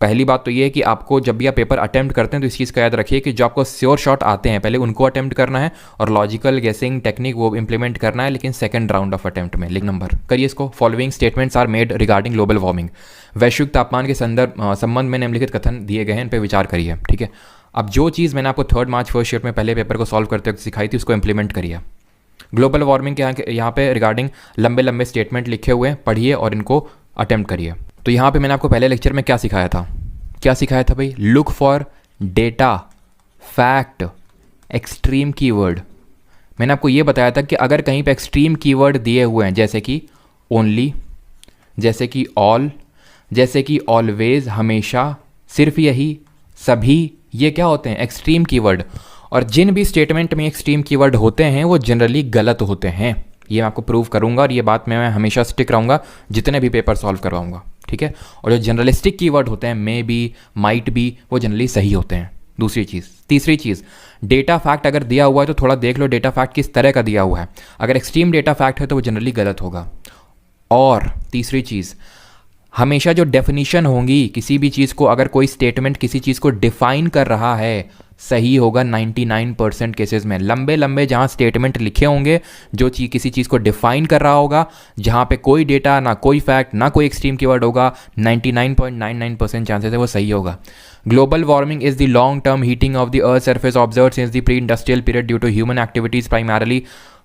पहली बात तो ये है कि आपको जब भी आप पेपर अटेम्प्ट करते हैं तो इस चीज़ का याद रखिए कि जो आपको श्योर शॉट आते हैं पहले उनको अटेम्प्ट करना है और लॉजिकल गेसिंग टेक्निक वो इम्प्लीमेंट करना है, लेकिन सेकंड राउंड ऑफ अटेम्प्ट में। लिख नंबर करिए इसको। Following statements are made regarding global warming. वैश्विक तापमान के संबंध में निम्नलिखित कथन दिए गए हैं, इन पर विचार करिए। ठीक है, अब जो चीज़ मैंने आपको 3 मार्च फर्स्ट शिफ्ट में पहले पेपर को सॉल्व करते वक्त सिखाई थी उसको इंप्लीमेंट करिए। ग्लोबल वार्मिंग के यहाँ पे रिगार्डिंग लंबे लंबे स्टेटमेंट लिखे हुए हैं, पढ़िए और इनको अटेम्प्ट करिए। तो यहाँ पे मैंने आपको पहले लेक्चर में क्या सिखाया था भाई? Look for data, fact, extreme keyword. मैंने आपको ये बताया था कि अगर कहीं पे एक्सट्रीम कीवर्ड दिए हुए हैं जैसे कि ओनली, जैसे कि ऑल, जैसे कि ऑलवेज, हमेशा, सिर्फ यही, सभी, ये क्या होते हैं? Extreme keyword. और जिन भी स्टेटमेंट में एक्सट्रीम कीवर्ड होते हैं वो जनरली गलत होते हैं। ये मैं आपको प्रूव करूंगा और ये बात में मैं हमेशा स्टिक रहूँगा जितने भी पेपर सॉल्व करवाऊंगा। ठीक है, और जो जनरलिस्टिक कीवर्ड होते हैं मे बी, माइट बी, वो जनरली सही होते हैं। दूसरी चीज़। तीसरी चीज़, डेटा फैक्ट अगर दिया हुआ है तो थोड़ा देख लो डेटा फैक्ट किस तरह का दिया हुआ है। अगर एक्सट्रीम डेटा फैक्ट है तो वो जनरली गलत होगा। और तीसरी चीज़, हमेशा जो डेफिनीशन होंगी किसी भी चीज़ को, अगर कोई स्टेटमेंट किसी चीज़ को डिफाइन कर रहा है, सही होगा 99% केसेस में। लंबे लंबे जहाँ स्टेटमेंट लिखे होंगे, जो चीज़ किसी चीज़ को डिफाइन कर रहा होगा, जहाँ पे कोई डेटा ना कोई फैक्ट ना कोई एक्सट्रीम कीवर्ड होगा, 99.99% चांसेस है वो सही होगा। Global warming is the long term heating of the earth surface observed since the pre industrial period due to human activities primarily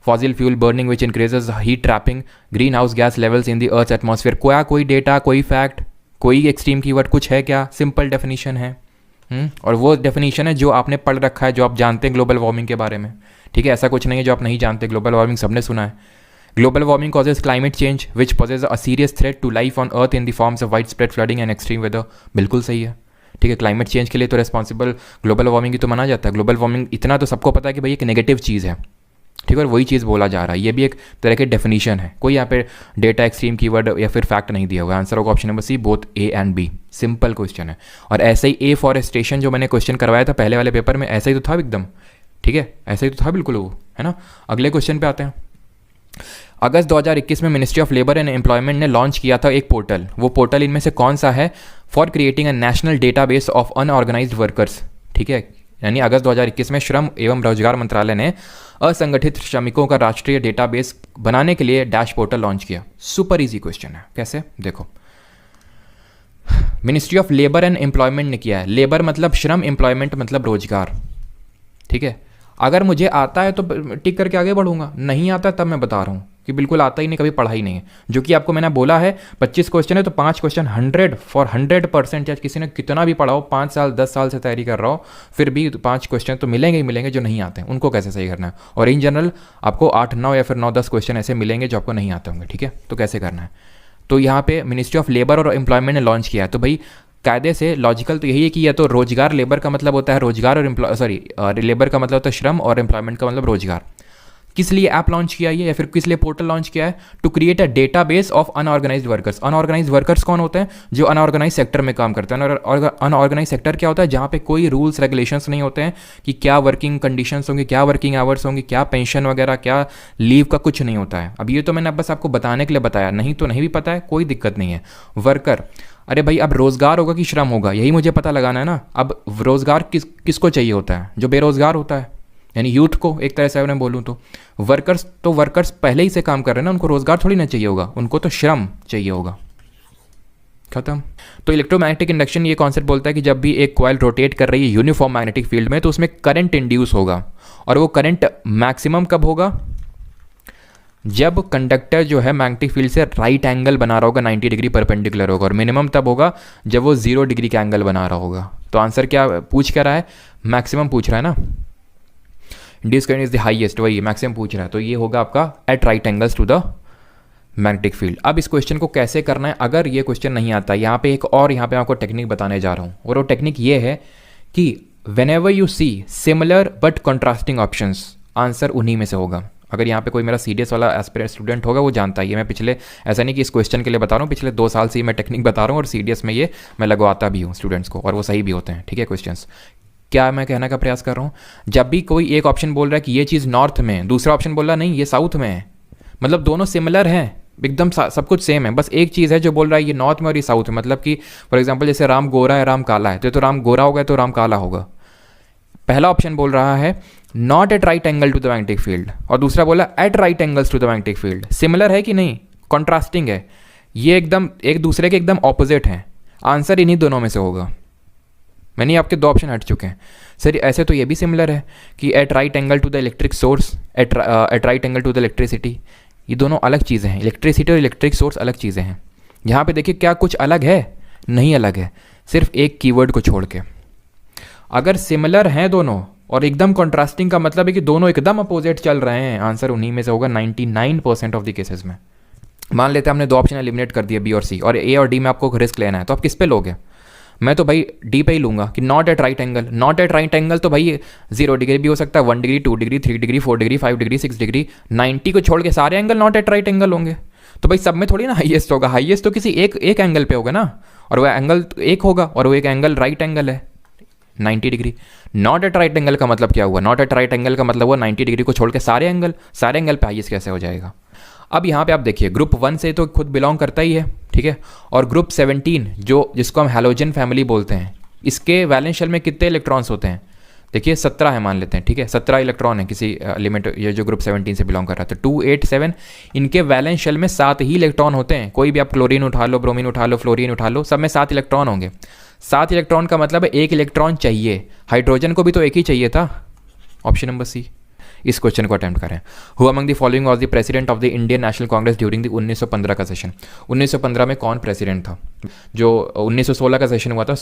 fossil fuel burning which increases heat trapping greenhouse gas levels in the earth's atmosphere। कोई data, कोई fact, कोई extreme keyword कुछ है क्या? Simple definition है। और वो definition है जो आपने पढ़ रखा है, जो आप जानते हैं ग्लोबल वार्मिंग के बारे में। ठीक है, ऐसा कुछ नहीं है जो आप नहीं जानते। ग्लोबल वार्मिंग सबने सुना है। Global warming causes climate change which poses a serious threat to life on earth in the forms of widespread flooding and extreme weather। बिल्कुल सही है। ठीक है, क्लाइमेट चेंज के लिए तो रेस्पॉन्सिबल ग्लोबल वार्मिंग ही तो माना जाता है। ग्लोबल वार्मिंग इतना तो सबको पता है कि भाई एक नेगेटिव चीज़ है। ठीक है, और वही चीज़ बोला जा रहा है। ये भी एक तरह के डेफिनेशन है। कोई यहाँ पे डेटा, एक्सट्रीम कीवर्ड या फिर फैक्ट नहीं दिया हुआ है। आंसर होगा option number C, both A and B. Simple question है। और ऐसे ही एफॉरेस्टेशन जो मैंने क्वेश्चन करवाया था पहले वाले पेपर में, ऐसा ही तो था एकदम। ठीक है, ऐसा ही तो था बिल्कुल वो, है ना। अगले क्वेश्चन पे आते हैं। अगस्त 2021 में ministry of labour and employment ने लॉन्च किया था एक पोर्टल। वो पोर्टल इनमें से कौन सा है? For creating a national database of unorganized workers. ठीक है, यानी अगस्त 2021 में श्रम एवं रोजगार मंत्रालय ने असंगठित श्रमिकों का राष्ट्रीय डेटाबेस बनाने के लिए डैश पोर्टल लॉन्च किया। सुपर इजी क्वेश्चन है। कैसे? देखो, ministry of labour and employment ने किया है। लेबर मतलब श्रम, एम्प्लॉयमेंट मतलब रोजगार। ठीक है, अगर मुझे आता है तो टिक करके आगे बढ़ूंगा, नहीं आता तब मैं बता रहा हूँ कि बिल्कुल आता ही नहीं, कभी पढ़ा ही नहीं है। जो कि आपको मैंने बोला है 25 क्वेश्चन है तो 5 क्वेश्चन 100% चाहे किसी ने कितना भी पढ़ा हो, 5 साल 10 साल से तैयारी कर रहा हो, फिर भी 5 क्वेश्चन तो मिलेंगे ही मिलेंगे जो नहीं आते हैं। उनको कैसे सही करना है? और इन जनरल आपको 8, 9 या फिर 9, 10 क्वेश्चन ऐसे मिलेंगे जो आपको नहीं आते होंगे। ठीक है, तो कैसे करना है? तो यहाँ पे मिनिस्ट्री ऑफ लेबर और एम्प्लॉयमेंट ने लॉन्च किया है। तो भाई कायदे से लॉजिकल तो यही है कि या तो रोजगार, लेबर का मतलब होता है रोजगार और लेबर का मतलब होता है श्रम और एम्प्लॉयमेंट का मतलब रोजगार। किस लिए ऐप लॉन्च किया है या फिर किस लिए पोर्टल लॉन्च किया है? To create a database of unorganized workers. Unorganized workers कौन होते हैं? जो अनऑर्गेनाइज सेक्टर में काम करते हैं। और अनऑर्गेनाइज सेक्टर क्या होता है? जहाँ पे कोई रूल्स रेगुलेशंस नहीं होते हैं कि क्या वर्किंग कंडीशंस होंगे, क्या वर्किंग आवर्स होंगे, क्या पेंशन वगैरह, क्या लीव का, कुछ नहीं होता है। अब ये तो मैंने बस आपको बताने के लिए बताया, नहीं तो नहीं भी पता है, कोई दिक्कत नहीं है। वर्कर, अरे भाई अब रोजगार होगा कि श्रम होगा, यही मुझे पता लगाना है ना। अब रोजगार किसको चाहिए होता है? जो बेरोजगार होता है, यानी यूथ को एक तरह से मैं बोलूँ तो। वर्कर्स पहले ही से काम कर रहे हैं ना, उनको रोजगार थोड़ी ना चाहिए होगा, उनको तो श्रम चाहिए होगा। खत्म। तो इलेक्ट्रोमैग्नेटिक इंडक्शन ये कॉन्सेप्ट बोलता है कि जब भी एक कॉइल रोटेट कर रही है यूनिफॉर्म मैग्नेटिक फील्ड में तो उसमें करंट इंड्यूस होगा। और वो करंट मैक्सिमम कब होगा? जब कंडक्टर जो है मैग्नेटिक फील्ड से राइट एंगल बना रहा होगा, 90 डिग्री परपेंडिकुलर होगा। और मिनिमम तब होगा जब वो 0 डिग्री का एंगल बना रहा होगा। तो आंसर क्या पूछ क्या रहा है? मैक्सिमम पूछ रहा है ना। Induce current is the highest, वही मैक्सिमम पूछ रहा है। तो ये होगा आपका at right angles to the magnetic field. अब इस क्वेश्चन को कैसे करना है अगर ये क्वेश्चन नहीं आता, यहाँ पे एक और यहाँ पे आपको टेक्निक बताने जा रहा हूँ। और वो टेक्निक ये है कि whenever you see similar but contrasting options, answer उन्हीं में से होगा। अगर यहाँ पे कोई मेरा सीडीएस वाला एस्पिरेंट स्टूडेंट होगा वो जानता है। ये मैं पिछले, ऐसा नहीं कि इस क्वेश्चन के लिए बता रहा हूँ, पिछले 2 साल से मैं टेक्निक बता रहा हूँ और सीडीएस में ये मैं लगवाता भी हूँ स्टूडेंट्स को, और वो सही भी होते हैं। ठीक है, क्वेश्चंस क्या मैं कहने का प्रयास कर रहा हूँ? जब भी कोई एक ऑप्शन बोल रहा है कि ये चीज़ नॉर्थ में है, दूसरा ऑप्शन बोल रहा है नहीं ये साउथ में है, मतलब दोनों सिमिलर हैं एकदम सब कुछ सेम है, बस एक चीज़ है जो बोल रहा है ये नॉर्थ में और ये साउथ में। मतलब कि फॉर एग्जांपल जैसे राम गोरा है राम काला है, तो राम गोरा होगा तो राम काला होगा। पहला ऑप्शन बोल रहा है not at right angle to the magnetic field, और दूसरा बोला at right angles to the magnetic field. Similar है कि नहीं, कॉन्ट्रास्टिंग है, ये एकदम एक दूसरे के एकदम ऑपोजिट हैं। आंसर इन्हीं दोनों में से होगा। मैंने आपके दो ऑप्शन हट चुके हैं सर। ऐसे तो ये भी सिमिलर है कि at right angle to the electric source, at right angle to the electricity. ये दोनों अलग चीज़ें हैं, इलेक्ट्रिसिटी और इलेक्ट्रिक सोर्स अलग चीज़ें हैं। यहाँ पे देखिए क्या कुछ अलग है, नहीं अलग है, सिर्फ एक कीवर्ड को छोड़ के। अगर सिमिलर हैं दोनों और एकदम कॉन्ट्रास्टिंग का मतलब है कि दोनों एकदम अपोजिट चल रहे हैं, आंसर उन्हीं में से होगा 99% ऑफ द केसेस में। मान लेते हैं हमने दो ऑप्शन एलिमिनेट कर दिए बी और सी, और ए और डी में आपको रिस्क लेना है, तो आप किस पे लोगे? मैं तो भाई डी पे ही लूँगा कि not at right angle. Not at right angle तो भाई 0 डिग्री भी हो सकता है, 1 degree, 2 degree, 3 degree, 4 degree, 5 degree, 6 degree, 90 को छोड़ के सारे angle not at right angle होंगे। तो भाई सब में थोड़ी ना हाईएस्ट होगा, हाईएस्ट तो किसी एक एंगल पे होगा ना, और वह एंगल एक होगा और वो एक एंगल राइट एंगल है 90 degree. Not at right angle का मतलब क्या हुआ? नॉट एट राइट एंगल का मतलब हुआ 90 डिग्री को छोड़ के सारे एंगल पे हाईएस्ट कैसे हो जाएगा? अब यहाँ पे आप देखिए ग्रुप 1 से तो खुद बिलोंग करता ही है, ठीक है, और ग्रुप 17 जिसको हम हैलोजन फैमिली बोलते हैं, इसके वैलेंस शेल में कितने इलेक्ट्रॉन्स होते हैं? देखिए 17 है मान लेते हैं, ठीक है, 17 इलेक्ट्रॉन है किसी एलिमेंट, ये जो ग्रुप 17 से बिलोंग कर रहा है, तो 2, 8, 7, इनके वैलेंस शेल में 7 ही इलेक्ट्रॉन होते हैं। कोई भी आप क्लोरीन उठा लो, ब्रोमीन उठा लो, फ्लोरीन उठा लो, सब में 7 इलेक्ट्रॉन होंगे। 7 इलेक्ट्रॉन का मतलब है एक इलेक्ट्रॉन चाहिए। हाइड्रोजन को भी तो एक ही चाहिए था। ऑप्शन नंबर सी इस क्वेश्चन को अटेम्प्ट करें। Who among the following was the president of the Indian national Congress during the 1915 का सेशन? 1915 में कौन प्रेसिडेंट था? जो 1916 का सेशन हुआ था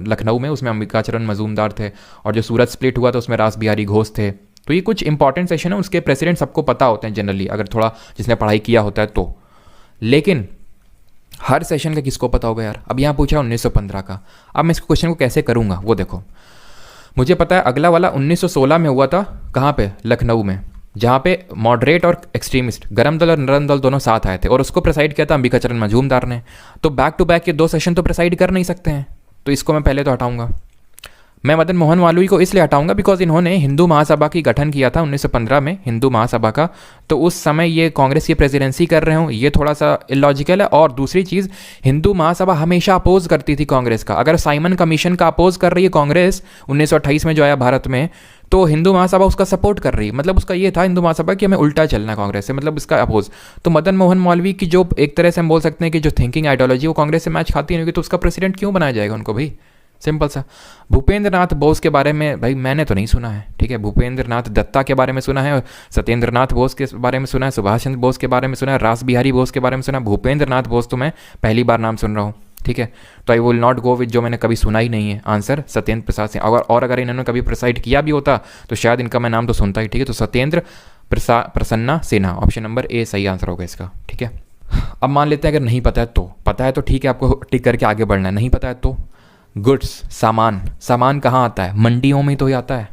लखनऊ में, उसमें अंबिकाचरण मजूमदार थे, और जो सूरत स्प्लिट हुआ था उसमें रास बिहारी घोष थे। तो ये कुछ इंपॉर्टेंट सेशन है, उसके प्रेसिडेंट सबको पता होते हैं जनरली, अगर थोड़ा जिसने पढ़ाई किया होता है तो। लेकिन हर सेशन का किसको पता होगा यार? अब यहाँ पूछा 1915 का, अब मैं इस क्वेश्चन को कैसे करूँगा वो देखो। मुझे पता है अगला वाला 1916 में हुआ था, कहाँ पे? लखनऊ में, जहाँ पे मॉडरेट और एक्सट्रीमिस्ट, गरम दल और नरम दल दोनों साथ आए थे, और उसको प्रेसाइड किया था अंबिकाचरण मजूमदार ने। तो बैक टू बैक ये दो सेशन तो प्रेसाइड कर नहीं सकते हैं, तो इसको मैं पहले तो हटाऊंगा। मैं मदन मोहन मालवीय को इसलिए हटाऊंगा बिकॉज इन्होंने हिंदू महासभा की गठन किया था 1915 में, हिंदू महासभा का, तो उस समय ये कांग्रेस की प्रेसिडेंसी कर रहे हो, ये थोड़ा सा इलॉजिकल है। और दूसरी चीज़, हिंदू महासभा हमेशा अपोज करती थी कांग्रेस का। अगर साइमन कमीशन का अपोज कर रही है कांग्रेस 1928 में जो आया भारत में, तो हिंदू महासभा उसका सपोर्ट कर रही है। मतलब उसका ये था हिंदू महासभा कि हमें उल्टा चलना है कांग्रेस से, मतलब इसका अपोज। तो मदन मोहन मालवीय की जो एक तरह से हम बोल सकते हैं कि जो थिंकिंग आइडियोलॉजी वो कांग्रेस से मैच खाती नहीं होगी, तो उसका प्रेसिडेंट क्यों बनाया जाएगा उनको भाई? सिंपल सा। भूपेंद्र नाथ बोस के बारे में भाई मैंने तो नहीं सुना है, ठीक है। भूपेंद्र नाथ दत्ता के बारे में सुना है, सत्येंद्र नाथ बोस के बारे में सुना है, सुभाष चंद्र बोस के बारे में सुना है, रास बिहारी बोस के बारे में सुना है। भूपेंद्र नाथ बोस तो मैं पहली बार नाम सुन रहा हूँ, ठीक है। तो I will not go with जो मैंने कभी सुना ही नहीं है। आंसर सत्येंद्र प्रसाद सिंह। और अगर इन्होंने कभी प्रिसाइड किया भी होता तो शायद इनका मैं नाम तो सुनता ही, ठीक है। तो सत्येंद्र प्रसन्ना सिन्हा, ऑप्शन नंबर ए सही आंसर होगा इसका, ठीक है। अब मान लेते हैं अगर नहीं पता है तो, पता है तो ठीक है, आपको टिक करके आगे बढ़ना है। नहीं पता है तो गुड्स, सामान कहाँ आता है? मंडियों में तो ही आता है।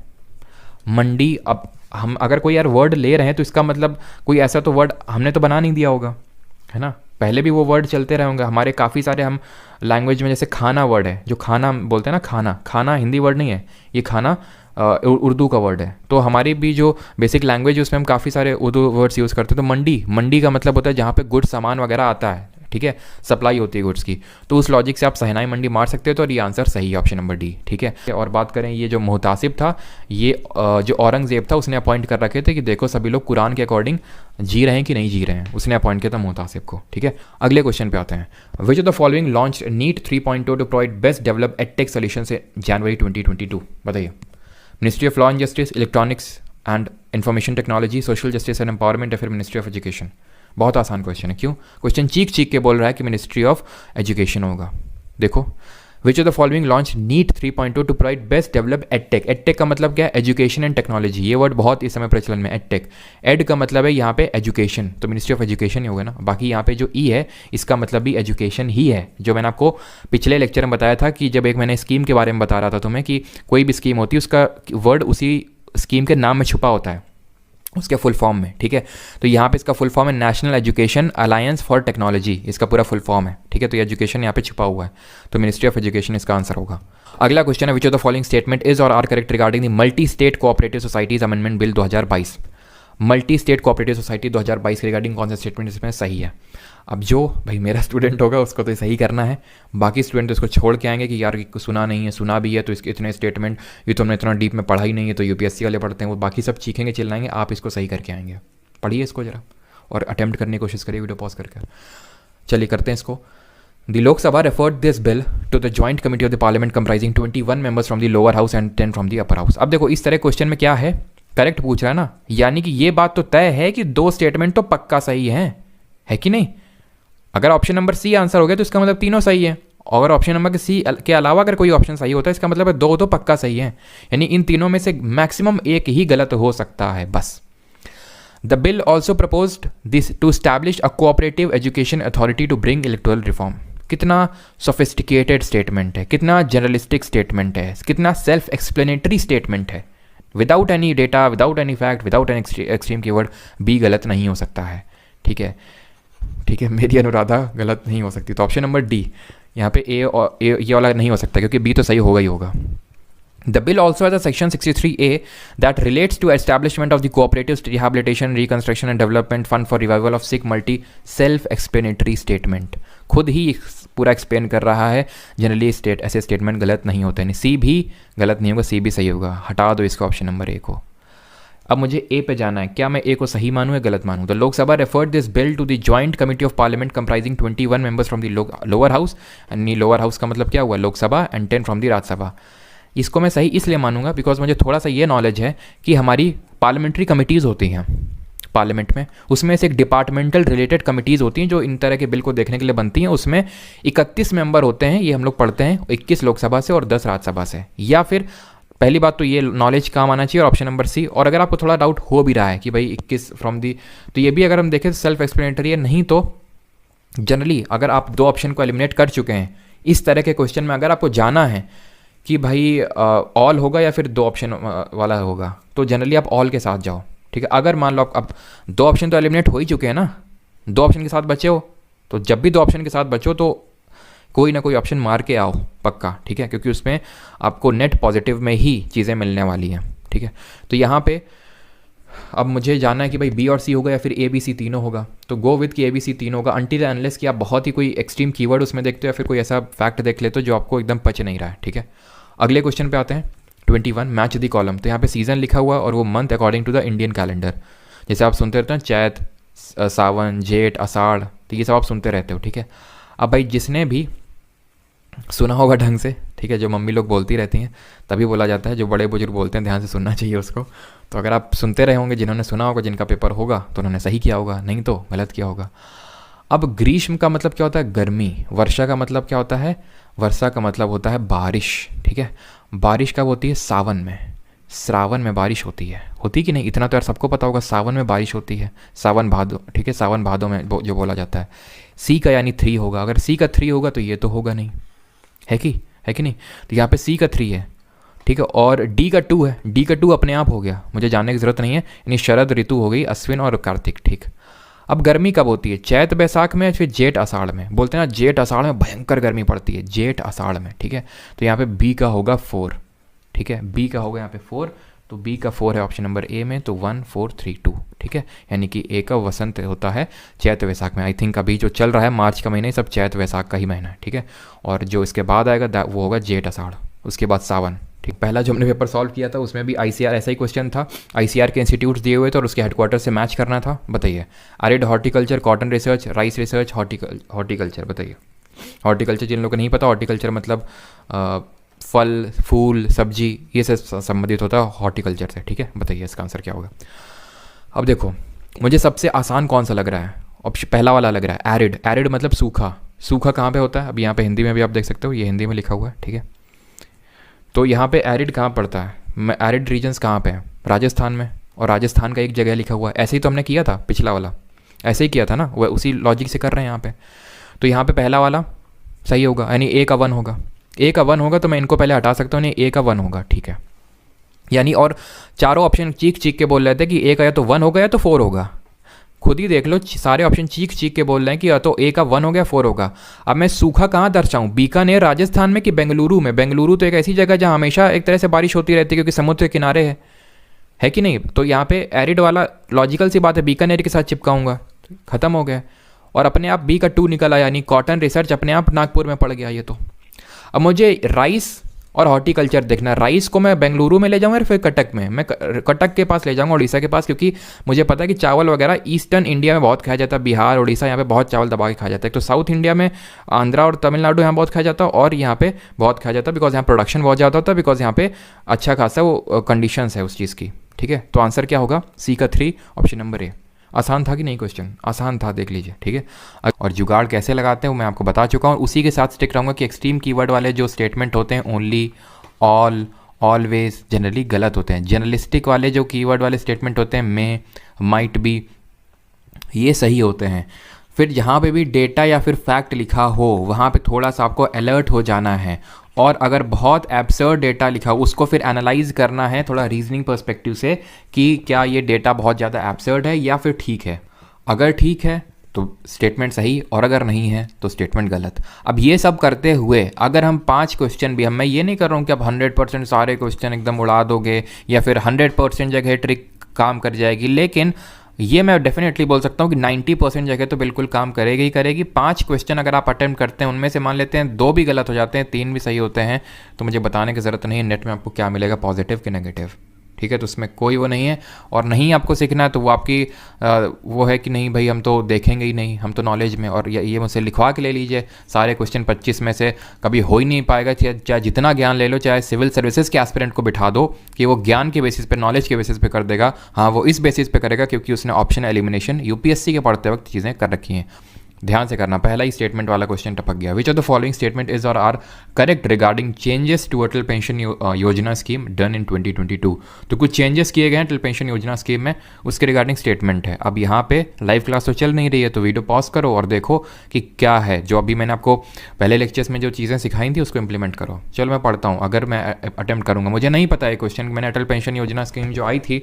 मंडी, अब हम अगर कोई यार वर्ड ले रहे हैं तो इसका मतलब कोई ऐसा तो वर्ड हमने तो बना नहीं दिया होगा, है ना। पहले भी वो वर्ड चलते रहे होंगे हमारे काफ़ी सारे। हम लैंग्वेज में जैसे खाना वर्ड है, जो खाना बोलते हैं ना, खाना हिंदी वर्ड नहीं है, ये खाना उर्दू का वर्ड है। तो हमारी भी जो बेसिक लैंग्वेज है उसमें हम काफ़ी सारे उर्दू वर्ड्स यूज़ करते हैं। तो मंडी का मतलब होता है जहाँ पे गुड्स, सामान वगैरह आता है, ठीक है, सप्लाई होती है गुड्स की। तो उस लॉजिक से आप सहनाई मंडी मार सकते हो। तो ये आंसर सही है, ऑप्शन नंबर डी, ठीक है। और बात करें ये जो मुहतासिब था, ये जो औरंगजेब था उसने अपॉइंट कर रखे थे कि देखो सभी लोग कुरान के अकॉर्डिंग जी रहे हैं कि नहीं जी रहे हैं, उसने अपॉइंट किया था मुहतासिब को, ठीक है। अगले क्वेश्चन पे आते हैं। Which of the following launch NEAT 3.2 to provide best develop edtech solution से जनवरी 2022? बताइए। Ministry of law and justice, electronics and information technology, social justice and empowerment, या फिर मिनिस्ट्री ऑफ एजुकेशन? बहुत आसान क्वेश्चन है। क्यों? क्वेश्चन चीख के बोल रहा है कि मिनिस्ट्री ऑफ एजुकेशन होगा। देखो, which of the following launch NEAT 3.2 to provide best develop edtech. Edtech का मतलब क्या है? Education and technology. ये वर्ड बहुत इस समय प्रचलन में, एडटेक। एड का मतलब है यहाँ पे एजुकेशन, तो मिनिस्ट्री ऑफ एजुकेशन ही होगा ना। बाकी यहाँ पे जो ई है इसका मतलब भी एजुकेशन ही है। जो मैंने आपको पिछले लेक्चर में बताया था कि जब एक मैंने स्कीम के बारे में बता रहा था तुम्हें कि कोई भी स्कीम होती है उसका वर्ड उसी स्कीम के नाम में छुपा होता है, उसके फुल फॉर्म में, ठीक है। तो यहाँ पे इसका फुल फॉर्म है national education alliance for technology, इसका पूरा फुल फॉर्म है, ठीक है। तो ये एजुकेशन यहाँ पे छुपा हुआ है, तो मिनिस्ट्री ऑफ एजुकेशन इसका आंसर होगा। अगला क्वेश्चन है, which of the following statement is और are correct regarding the multi state cooperative societies amendment bill 2022? Multi state cooperative society 2022 के रिगार्डिंग कौन सा स्टेटमेंट इसमें सही है। अब जो भाई मेरा स्टूडेंट होगा उसको तो सही करना है, बाकी स्टूडेंट तो इसको छोड़ के आएंगे कि यार सुना नहीं है, सुना भी है तो इसके इतने स्टेटमेंट ये तो हमने इतना डीप में पढ़ा ही नहीं है, तो यूपीएससी वाले पढ़ते हैं वो बाकी सब चीखेंगे चिल्लाएंगे, आप इसको सही करके आएंगे। पढ़िए इसको जरा और अटेम्प्ट करने की कोशिश करिए वीडियो पॉज करके। चलिए करते हैं इसको। The Lok Sabha referred this bill to the joint committee of the parliament comprising 21 members from the lower house and 10 from the upper house. अब देखो इस तरह क्वेश्चन में क्या है, करेक्ट पूछ रहा है ना, यानी कि ये बात तो तय है कि 2 स्टेटमेंट तो पक्का सही है कि नहीं। अगर ऑप्शन नंबर सी आंसर हो गया तो इसका मतलब तीनों सही है, और ऑप्शन नंबर सी के अलावा अगर कोई ऑप्शन सही होता है इसका मतलब 2 तो पक्का सही है, यानी इन तीनों में से मैक्सिमम एक ही गलत हो सकता है बस। The bill also proposed this to establish a cooperative education authority to bring electoral reform. कितना सोफिस्टिकेटेड स्टेटमेंट है, कितना जनरलिस्टिक स्टेटमेंट है, कितना सेल्फ एक्सप्लेनेटरी स्टेटमेंट है, without any data, without any fact, without any extreme keyword. बी गलत नहीं हो सकता है, ठीक है मेरी अनुराधा गलत नहीं हो सकती, तो ऑप्शन नंबर डी यहाँ पे ए और ये वाला नहीं हो सकता क्योंकि बी तो सही होगा ही होगा। The bill also has a section 63A that relates to establishment of the Cooperative Rehabilitation, Reconstruction and Development Fund for Revival of Sick Multi Self-Explanatory Statement। खुद ही पूरा एक्सप्लेन कर रहा है, जनरली ऐसे स्टेटमेंट गलत नहीं होते, नहीं सी भी गलत नहीं होगा, सी भी सही होगा। हटा दो इसको ऑप्शन नंबर ए को। अब मुझे ए पे जाना है, क्या मैं ए को सही मानूं या गलत मानूं। The Lok Sabha referred this bill to the joint committee of parliament comprising 21 members from the lower house, यानी लोअर हाउस का मतलब क्या हुआ, Lok Sabha, and 10 from the Rajya Sabha. इसको मैं सही इसलिए मानूंगा बिकॉज मुझे थोड़ा सा ये नॉलेज है कि हमारी पार्लियामेंट्री कमिटीज़ होती हैं पार्लियामेंट में, उसमें से एक डिपार्टमेंटल रिलेटेड कमिटीज़ होती हैं जो इन तरह के बिल को देखने के लिए बनती हैं। उसमें 31 मेंबर होते हैं, ये हम लोग पढ़ते हैं, 21 लोकसभा से और 10 राज्यसभा से। या फिर पहली बात तो ये नॉलेज काम आना चाहिए और ऑप्शन नंबर सी। और अगर आपको थोड़ा डाउट हो भी रहा है कि भाई 21 फ्रॉम दी, तो ये भी अगर हम देखें सेल्फ एक्सप्लेनेटरी है, नहीं तो जनरली अगर आप 2 ऑप्शन को एलिमिनेट कर चुके हैं इस तरह के क्वेश्चन में, अगर आपको जाना है कि भाई ऑल होगा या फिर 2 ऑप्शन वाला होगा, तो जनरली आप ऑल के साथ जाओ, ठीक है। अगर मान लो आप अब 2 ऑप्शन तो एलिमिनेट हो ही चुके हैं ना, 2 ऑप्शन के साथ बचे हो, तो जब भी 2 ऑप्शन के साथ बचो तो कोई ना कोई ऑप्शन मार के आओ पक्का, ठीक है, क्योंकि उसमें आपको नेट पॉजिटिव में ही चीज़ें मिलने वाली हैं, ठीक है। तो यहाँ पे अब मुझे जानना है कि भाई बी और सी होगा या फिर ए बी सी तीनों होगा, तो गो विथ कि ए बी सी तीनों होगा अनटिल अनलेस कि आप बहुत ही कोई एक्सट्रीम कीवर्ड उसमें देखते हो या फिर कोई ऐसा फैक्ट देख लेते हो जो आपको एकदम पच नहीं रहा है, ठीक है। अगले क्वेश्चन पे आते हैं 21 मैच द कॉलम। तो यहाँ पे सीजन लिखा हुआ और वो month according to the Indian calendar, जैसे आप सुनते रहते हैं चैत, सावन, जेठ, आषाढ़, तो ये सब आप सुनते रहते हो, ठीक है। अब भाई जिसने भी सुना होगा ढंग से, ठीक है, जो मम्मी लोग बोलती रहती हैं तभी बोला जाता है, जो बड़े बुजुर्ग बोलते हैं ध्यान से सुनना चाहिए उसको। तो अगर आप सुनते रहे होंगे, जिन्होंने सुना होगा, जिनका पेपर होगा, तो उन्होंने सही किया होगा, नहीं तो गलत किया होगा। अब ग्रीष्म का मतलब क्या होता है, गर्मी। वर्षा का मतलब क्या होता है, वर्षा का मतलब होता है बारिश, ठीक है। बारिश कब होती है, सावन में, श्रावण में बारिश होती है, होती कि नहीं, इतना तो यार सबको पता होगा, सावन में बारिश होती है, सावन भादो, ठीक है, सावन भादो में जो बोला जाता है। सी का यानी 3 होगा, अगर सी का 3 होगा तो ये तो होगा नहीं, है कि नहीं, तो यहाँ पे सी का 3 है, ठीक है। और डी का 2 है, डी का 2 अपने आप हो गया, मुझे जानने की ज़रूरत नहीं है, यानी शरद ऋतु हो गई, अश्विन और कार्तिक, ठीक। अब गर्मी कब होती है, चैत बैसाख में, फिर जेठ आषाढ़ में। बोलते हैं ना जेठ आषाढ़ में भयंकर गर्मी पड़ती है, जेठ आषाढ़ में, ठीक है। तो यहाँ पे बी का होगा 4, ठीक है, बी का होगा यहाँ पे 4, तो बी का 4 है ऑप्शन नंबर ए में, तो 1 4 3 2, ठीक है। यानी कि ए का वसंत होता है चैत वैसाख में। आई थिंक अभी जो चल रहा है मार्च का महीना, ये सब चैत वैसाख का ही महीना है, ठीक है। और जो इसके बाद आएगा वो होगा जेठ आषाढ़, उसके बाद सावन, ठीक। पहला जो हमने पेपर सॉल्व किया था उसमें भी आईसीआर ऐसा ही क्वेश्चन था, आईसीआर के इंस्टीट्यूट्स दिए हुए थे और उसके हेडक्वार्टर से मैच करना था। बताइए, arid horticulture, cotton research, rice research, horticulture. बताइए, हॉर्टिकल्चर जिन लोगों को नहीं पता, हॉर्टिकल्चर मतलब फल, फूल, सब्जी, ये से संबंधित होता है हॉर्टिकल्चर से, ठीक है। बताइए इसका आंसर क्या होगा। अब देखो, मुझे सबसे आसान कौन सा लग रहा है, ऑप्शन पहला वाला लग रहा है, एरिड। एरिड मतलब सूखा। सूखा कहाँ पे होता है, अब यहाँ पे हिंदी में भी आप देख सकते हो, ये हिंदी में लिखा हुआ है, ठीक है। तो यहाँ पे एरिड कहाँ पड़ता है, एरिड रीजन्स कहाँ पे है, राजस्थान में, और राजस्थान का एक जगह लिखा हुआ है। ऐसे ही तो हमने किया था पिछला वाला, ऐसे ही किया था ना, वह उसी लॉजिक से कर रहे हैं यहाँ पे। तो यहाँ पे पहला वाला सही होगा, यानी ए का 1 होगा, ए का 1 होगा, तो मैं इनको पहले हटा सकता हूँ, नहीं ए का 1 होगा, ठीक है। यानी और चारों ऑप्शन चीख के बोल रहे थे कि ए का या तो 1 होगा या तो 4 होगा। खुद ही देख लो, सारे ऑप्शन चीख के बोल रहे हैं कि या तो ए का 1 हो गया 4 होगा। अब मैं सूखा कहाँ दर्शाऊँ, बीकानेर राजस्थान में कि बेंगलुरु में। बेंगलुरु तो एक ऐसी जगह जहाँ हमेशा एक तरह से बारिश होती रहती है क्योंकि समुद्र के किनारे है, है कि नहीं। तो यहाँ पे एरिड वाला लॉजिकल सी बात है, बीकानेर के साथ चिपकाऊंगा, ख़त्म हो गया। और अपने आप बी का 2 निकल आया, यानी कॉटन रिसर्च अपने आप नागपुर में पड़ गया ये तो। अब मुझे राइस और हॉर्टिकल्चर देखना। राइस को मैं बेंगलुरु में ले जाऊँगा या फिर कटक में, मैं कटक के पास ले जाऊँगा, उड़ीसा के पास, क्योंकि मुझे पता है कि चावल वगैरह ईस्टर्न इंडिया में बहुत खाया जाता है, बिहार उड़ीसा यहाँ पे बहुत चावल दबा के खाया जाता है। तो साउथ इंडिया में आंध्रा और तमिलनाडु यहाँ बहुत खाया जाता है, और यहाँ पे बहुत खाया जाता है बिकॉज यहाँ प्रोडक्शन बहुत ज़्यादा होता है, बिकॉज यहाँ पे अच्छा खासा वो कंडीशंस है उस चीज़ की। ठीक है, तो आंसर क्या होगा, सी का 3 ऑप्शन नंबर ए। आसान था कि नहीं क्वेश्चन, आसान था, देख लीजिए। ठीक है, और जुगाड़ कैसे लगाते हैं वो मैं आपको बता चुका हूँ। उसी के साथ स्टिक रहूँगा कि एक्सट्रीम कीवर्ड वाले जो स्टेटमेंट होते हैं ओनली, ऑल, ऑलवेज, जनरली गलत होते हैं। जर्नलिस्टिक वाले जो कीवर्ड वाले स्टेटमेंट होते हैं मे, माइट बी, ये सही होते हैं। फिर जहाँ पे भी डेटा या फिर फैक्ट लिखा हो वहाँ पे थोड़ा सा आपको अलर्ट हो जाना है, और अगर बहुत एब्सर्ड डेटा लिखा हो उसको फिर एनालाइज करना है थोड़ा रीजनिंग पर्सपेक्टिव से कि क्या ये डेटा बहुत ज़्यादा एब्सर्ड है या फिर ठीक है। अगर ठीक है तो स्टेटमेंट सही, और अगर नहीं है तो स्टेटमेंट गलत। अब ये सब करते हुए अगर हम 5 क्वेश्चन भी, मैं ये नहीं कर रहा हूँ कि आप 100% सारे क्वेश्चन एकदम उड़ा दोगे या फिर 100% जगह ट्रिक काम कर जाएगी, लेकिन ये मैं डेफिनेटली बोल सकता हूँ कि 90% जगह तो बिल्कुल काम करेगी ही करेगी। 5 क्वेश्चन अगर आप अटेम्प्ट करते हैं, उनमें से मान लेते हैं 2 भी गलत हो जाते हैं, 3 भी सही होते हैं, तो मुझे बताने की ज़रूरत नहीं है नेट में आपको क्या मिलेगा, पॉजिटिव कि नेगेटिव। ठीक है, तो उसमें कोई वो नहीं है। और नहीं आपको सीखना है तो वो आपकी वो है कि नहीं भाई हम तो देखेंगे ही नहीं, हम तो नॉलेज में, और ये मुझसे लिखवा के ले लीजिए सारे क्वेश्चन 25 में से कभी हो ही नहीं पाएगा। चाहे जितना ज्ञान ले लो, चाहे सिविल सर्विसेज के एस्पिरेंट को बिठा दो कि वो ज्ञान के बेसिस पे, नॉलेज के बेसिस पे कर देगा, हाँ वो इस बेसिस पे करेगा क्योंकि उसने ऑप्शन एलिमिनेशन यूपीएससी के पढ़ते वक्त चीज़ें कर रखी हैं। ध्यान से करना, पहला ही स्टेटमेंट वाला क्वेश्चन टपक गया। Which of the following statement is और are correct regarding changes to Atal pension Yojana scheme done in 2022। तो कुछ चेंजेस किए गए हैं अटल पेंशन योजना स्कीम में, उसके रिगार्डिंग स्टेटमेंट है। अब यहाँ पे लाइव क्लास तो चल नहीं रही है, तो वीडियो पॉज करो और देखो कि क्या है जो अभी मैंने आपको पहले लेक्चर्स में जो चीज़ें सिखाई थी उसको इंप्लीमेंट करो। चलो मैं पढ़ता हूँ, अगर मैं अटैम्प्ट करूँगा, मुझे नहीं पता है क्वेश्चन, मैंने अटल पेंशन योजना स्कीम जो आई थी,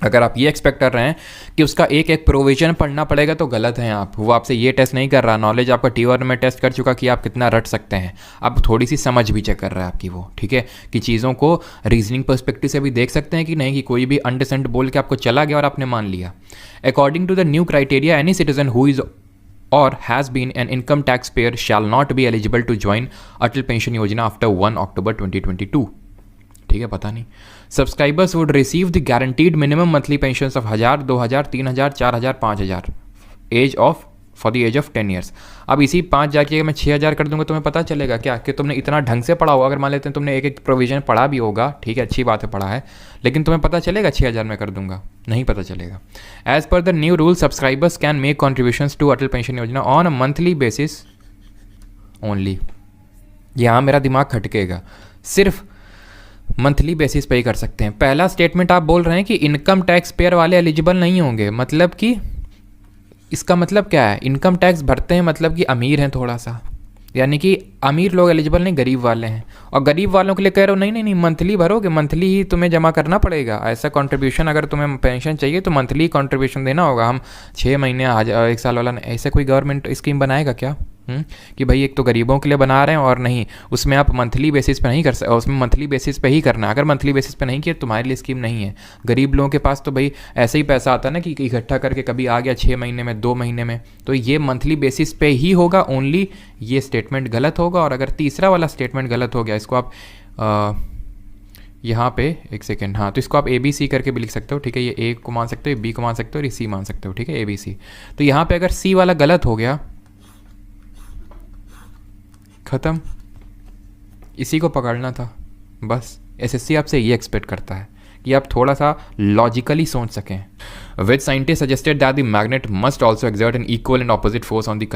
अगर आप ये एक्सपेक्ट कर रहे हैं कि उसका एक एक प्रोविजन पढ़ना पड़ेगा तो गलत हैं आप। वो आपसे ये टेस्ट नहीं कर रहा, नॉलेज आपका T1 में टेस्ट कर चुका कि आप कितना रट सकते हैं। अब थोड़ी सी समझ भी चेक कर रहा है आपकी वो, ठीक है, कि चीज़ों को रीजनिंग पर्सपेक्टिव से भी देख सकते हैं कि नहीं, कि कोई भी अंडरस्टैंड बोल के आपको चला गया और आपने मान लिया। According to the new criteria, any citizen who is or has been an income taxpayer shall not be eligible to join Atal Pension Yojana after 1 October 2022। ठीक है, पता नहीं। Subscribers would receive the guaranteed minimum monthly pension of 1000, 2000, 3000, 4000, 5000 age of for the age of 10 years. अब इसी 5 जाके मैं 6000 कर दूंगा, तुम्हें पता चलेगा क्या कि तुमने इतना ढंग से पढ़ा होगा। अगर मान लेते हैं तुमने एक एक प्रोविजन पढ़ा भी होगा, ठीक है, अच्छी बात है पढ़ा है, लेकिन तुम्हें पता चलेगा 6000 में कर दूंगा, नहीं पता चलेगा। As per the new rule, subscribers can make contributions to Atal pension Yojana on a monthly basis only. यहाँ मेरा दिमाग खटकेगा, सिर्फ मंथली बेसिस पे ही कर सकते हैं। पहला स्टेटमेंट आप बोल रहे हैं कि इनकम टैक्स पेयर वाले एलिजिबल नहीं होंगे, मतलब कि इसका मतलब क्या है, इनकम टैक्स भरते हैं मतलब कि अमीर हैं थोड़ा सा, यानी कि अमीर लोग एलिजिबल नहीं, गरीब वाले हैं। और गरीब वालों के लिए कह रहे हो नहीं नहीं नहीं, मंथली भरोगे, मंथली ही तुम्हें जमा करना पड़ेगा। ऐसा कंट्रीब्यूशन, अगर तुम्हें पेंशन चाहिए तो मंथली कंट्रीब्यूशन देना होगा। हम 6 महीने 1 साल वाला, ऐसे कोई गवर्नमेंट स्कीम बनाएगा क्या? कि भाई एक तो गरीबों के लिए बना रहे हैं और नहीं उसमें आप मंथली बेसिस पे नहीं कर सकते, उसमें मंथली बेसिस पे ही करना है। अगर मंथली बेसिस पे नहीं किया तुम्हारे लिए स्कीम नहीं है। गरीब लोगों के पास तो भाई ऐसे ही पैसा आता है ना कि इकट्ठा करके कभी आ गया 6 महीने में, 2 महीने में, तो ये मंथली बेसिस पे ही होगा ओनली। ये स्टेटमेंट गलत होगा। और अगर तीसरा वाला स्टेटमेंट गलत हो गया, इसको आप यहाँ पे एक सेकेंड, हाँ, तो इसको आप ABC करके भी लिख सकते हो, ठीक है। ये A को मान सकते हो, B को मान सकते हो और ये C मान सकते हो, ठीक है, ABC। तो यहाँ पे अगर C वाला गलत हो गया, ख़त्म, इसी को पकड़ना था बस। SSC आपसे ये एक्सपेक्ट करता है कि आप थोड़ा सा लॉजिकली सोच सकें। Which scientist suggested that the magnet must also exert an equal and opposite force on the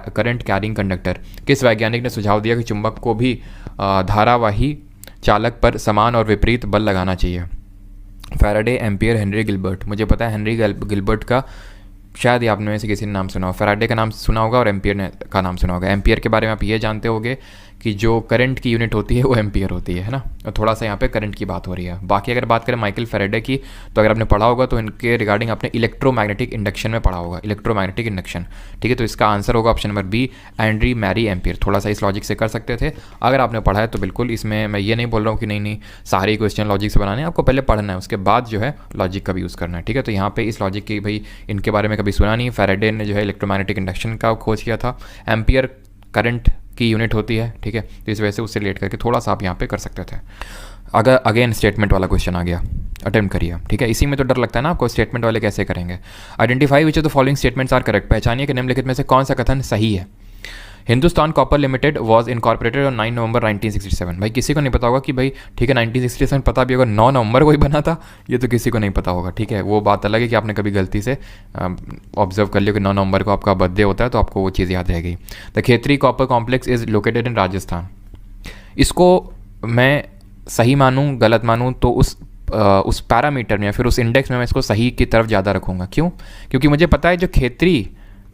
current carrying conductor. किस वैज्ञानिक ने सुझाव दिया कि चुंबक को भी धारावाही चालक पर समान और विपरीत बल लगाना चाहिए? Faraday, ampere, Henry Gilbert. मुझे पता है हेनरी गिलबर्ट का शायद ही आप में से किसी ने नाम सुना हो। फैराडे का नाम सुना होगा और एम्पियर का नाम सुना होगा। एम्पियर के बारे में आप ये जानते होंगे कि जो करंट की यूनिट होती है वो एम्पियर होती है ना। और थोड़ा सा यहाँ पे करंट की बात हो रही है। बाकी अगर बात करें माइकल फैराडे की, तो अगर आपने पढ़ा होगा तो इनके रिगार्डिंग आपने इलेक्ट्रोमैग्नेटिक इंडक्शन में पढ़ा होगा, इलेक्ट्रोमैग्नेटिक इंडक्शन, ठीक है। तो इसका आंसर होगा option number B, Andre Marie Ampere. थोड़ा सा इस लॉजिक से कर सकते थे अगर आपने पढ़ा है तो बिल्कुल। इसमें मैं ये नहीं बोल रहा हूँ कि नहीं सारे क्वेश्चन लॉजिक से बनाने हैं, आपको पहले पढ़ना है उसके बाद जो है लॉजिक का भी यूज़ करना है, ठीक है। तो यहाँ पे इस लॉजिक की भाई इनके बारे में कभी सुना नहीं। फैराडे ने जो है इलेक्ट्रोमैग्नेटिक इंडक्शन का खोज किया था। एम्पियर करंट की यूनिट होती है, ठीक है। तो इस वजह से उससे रिलेट करके थोड़ा सा आप यहाँ पे कर सकते थे। अगर अगेन स्टेटमेंट वाला क्वेश्चन आ गया, अटेम्प्ट करिए, ठीक है। इसी में तो डर लगता है ना आपको, स्टेटमेंट वाले कैसे करेंगे। Identify which of the following statements are correct. पहचानिए कि निम्नलिखित में से कौन सा कथन सही है। Hindustan Copper Limited was incorporated on 9 November 1967। भाई किसी को नहीं पता होगा कि भाई ठीक है 1967 पता भी होगा 9 नवंबर को ही बना था, ये तो किसी को नहीं पता होगा, ठीक है। वो बात अलग है कि आपने कभी गलती से ऑब्जर्व कर लिया कि 9 नवंबर को आपका बर्थडे होता है तो आपको वो चीज़ याद रह गई। The Khetri copper complex is located in Rajasthan. इसको मैं सही मानूँ गलत मानूँ तो उस पैरामीटर में या फिर उस इंडेक्स में मैं इसको सही की तरफ ज़्यादा रखूँगा। क्यों? क्योंकि मुझे पता है जो खेतरी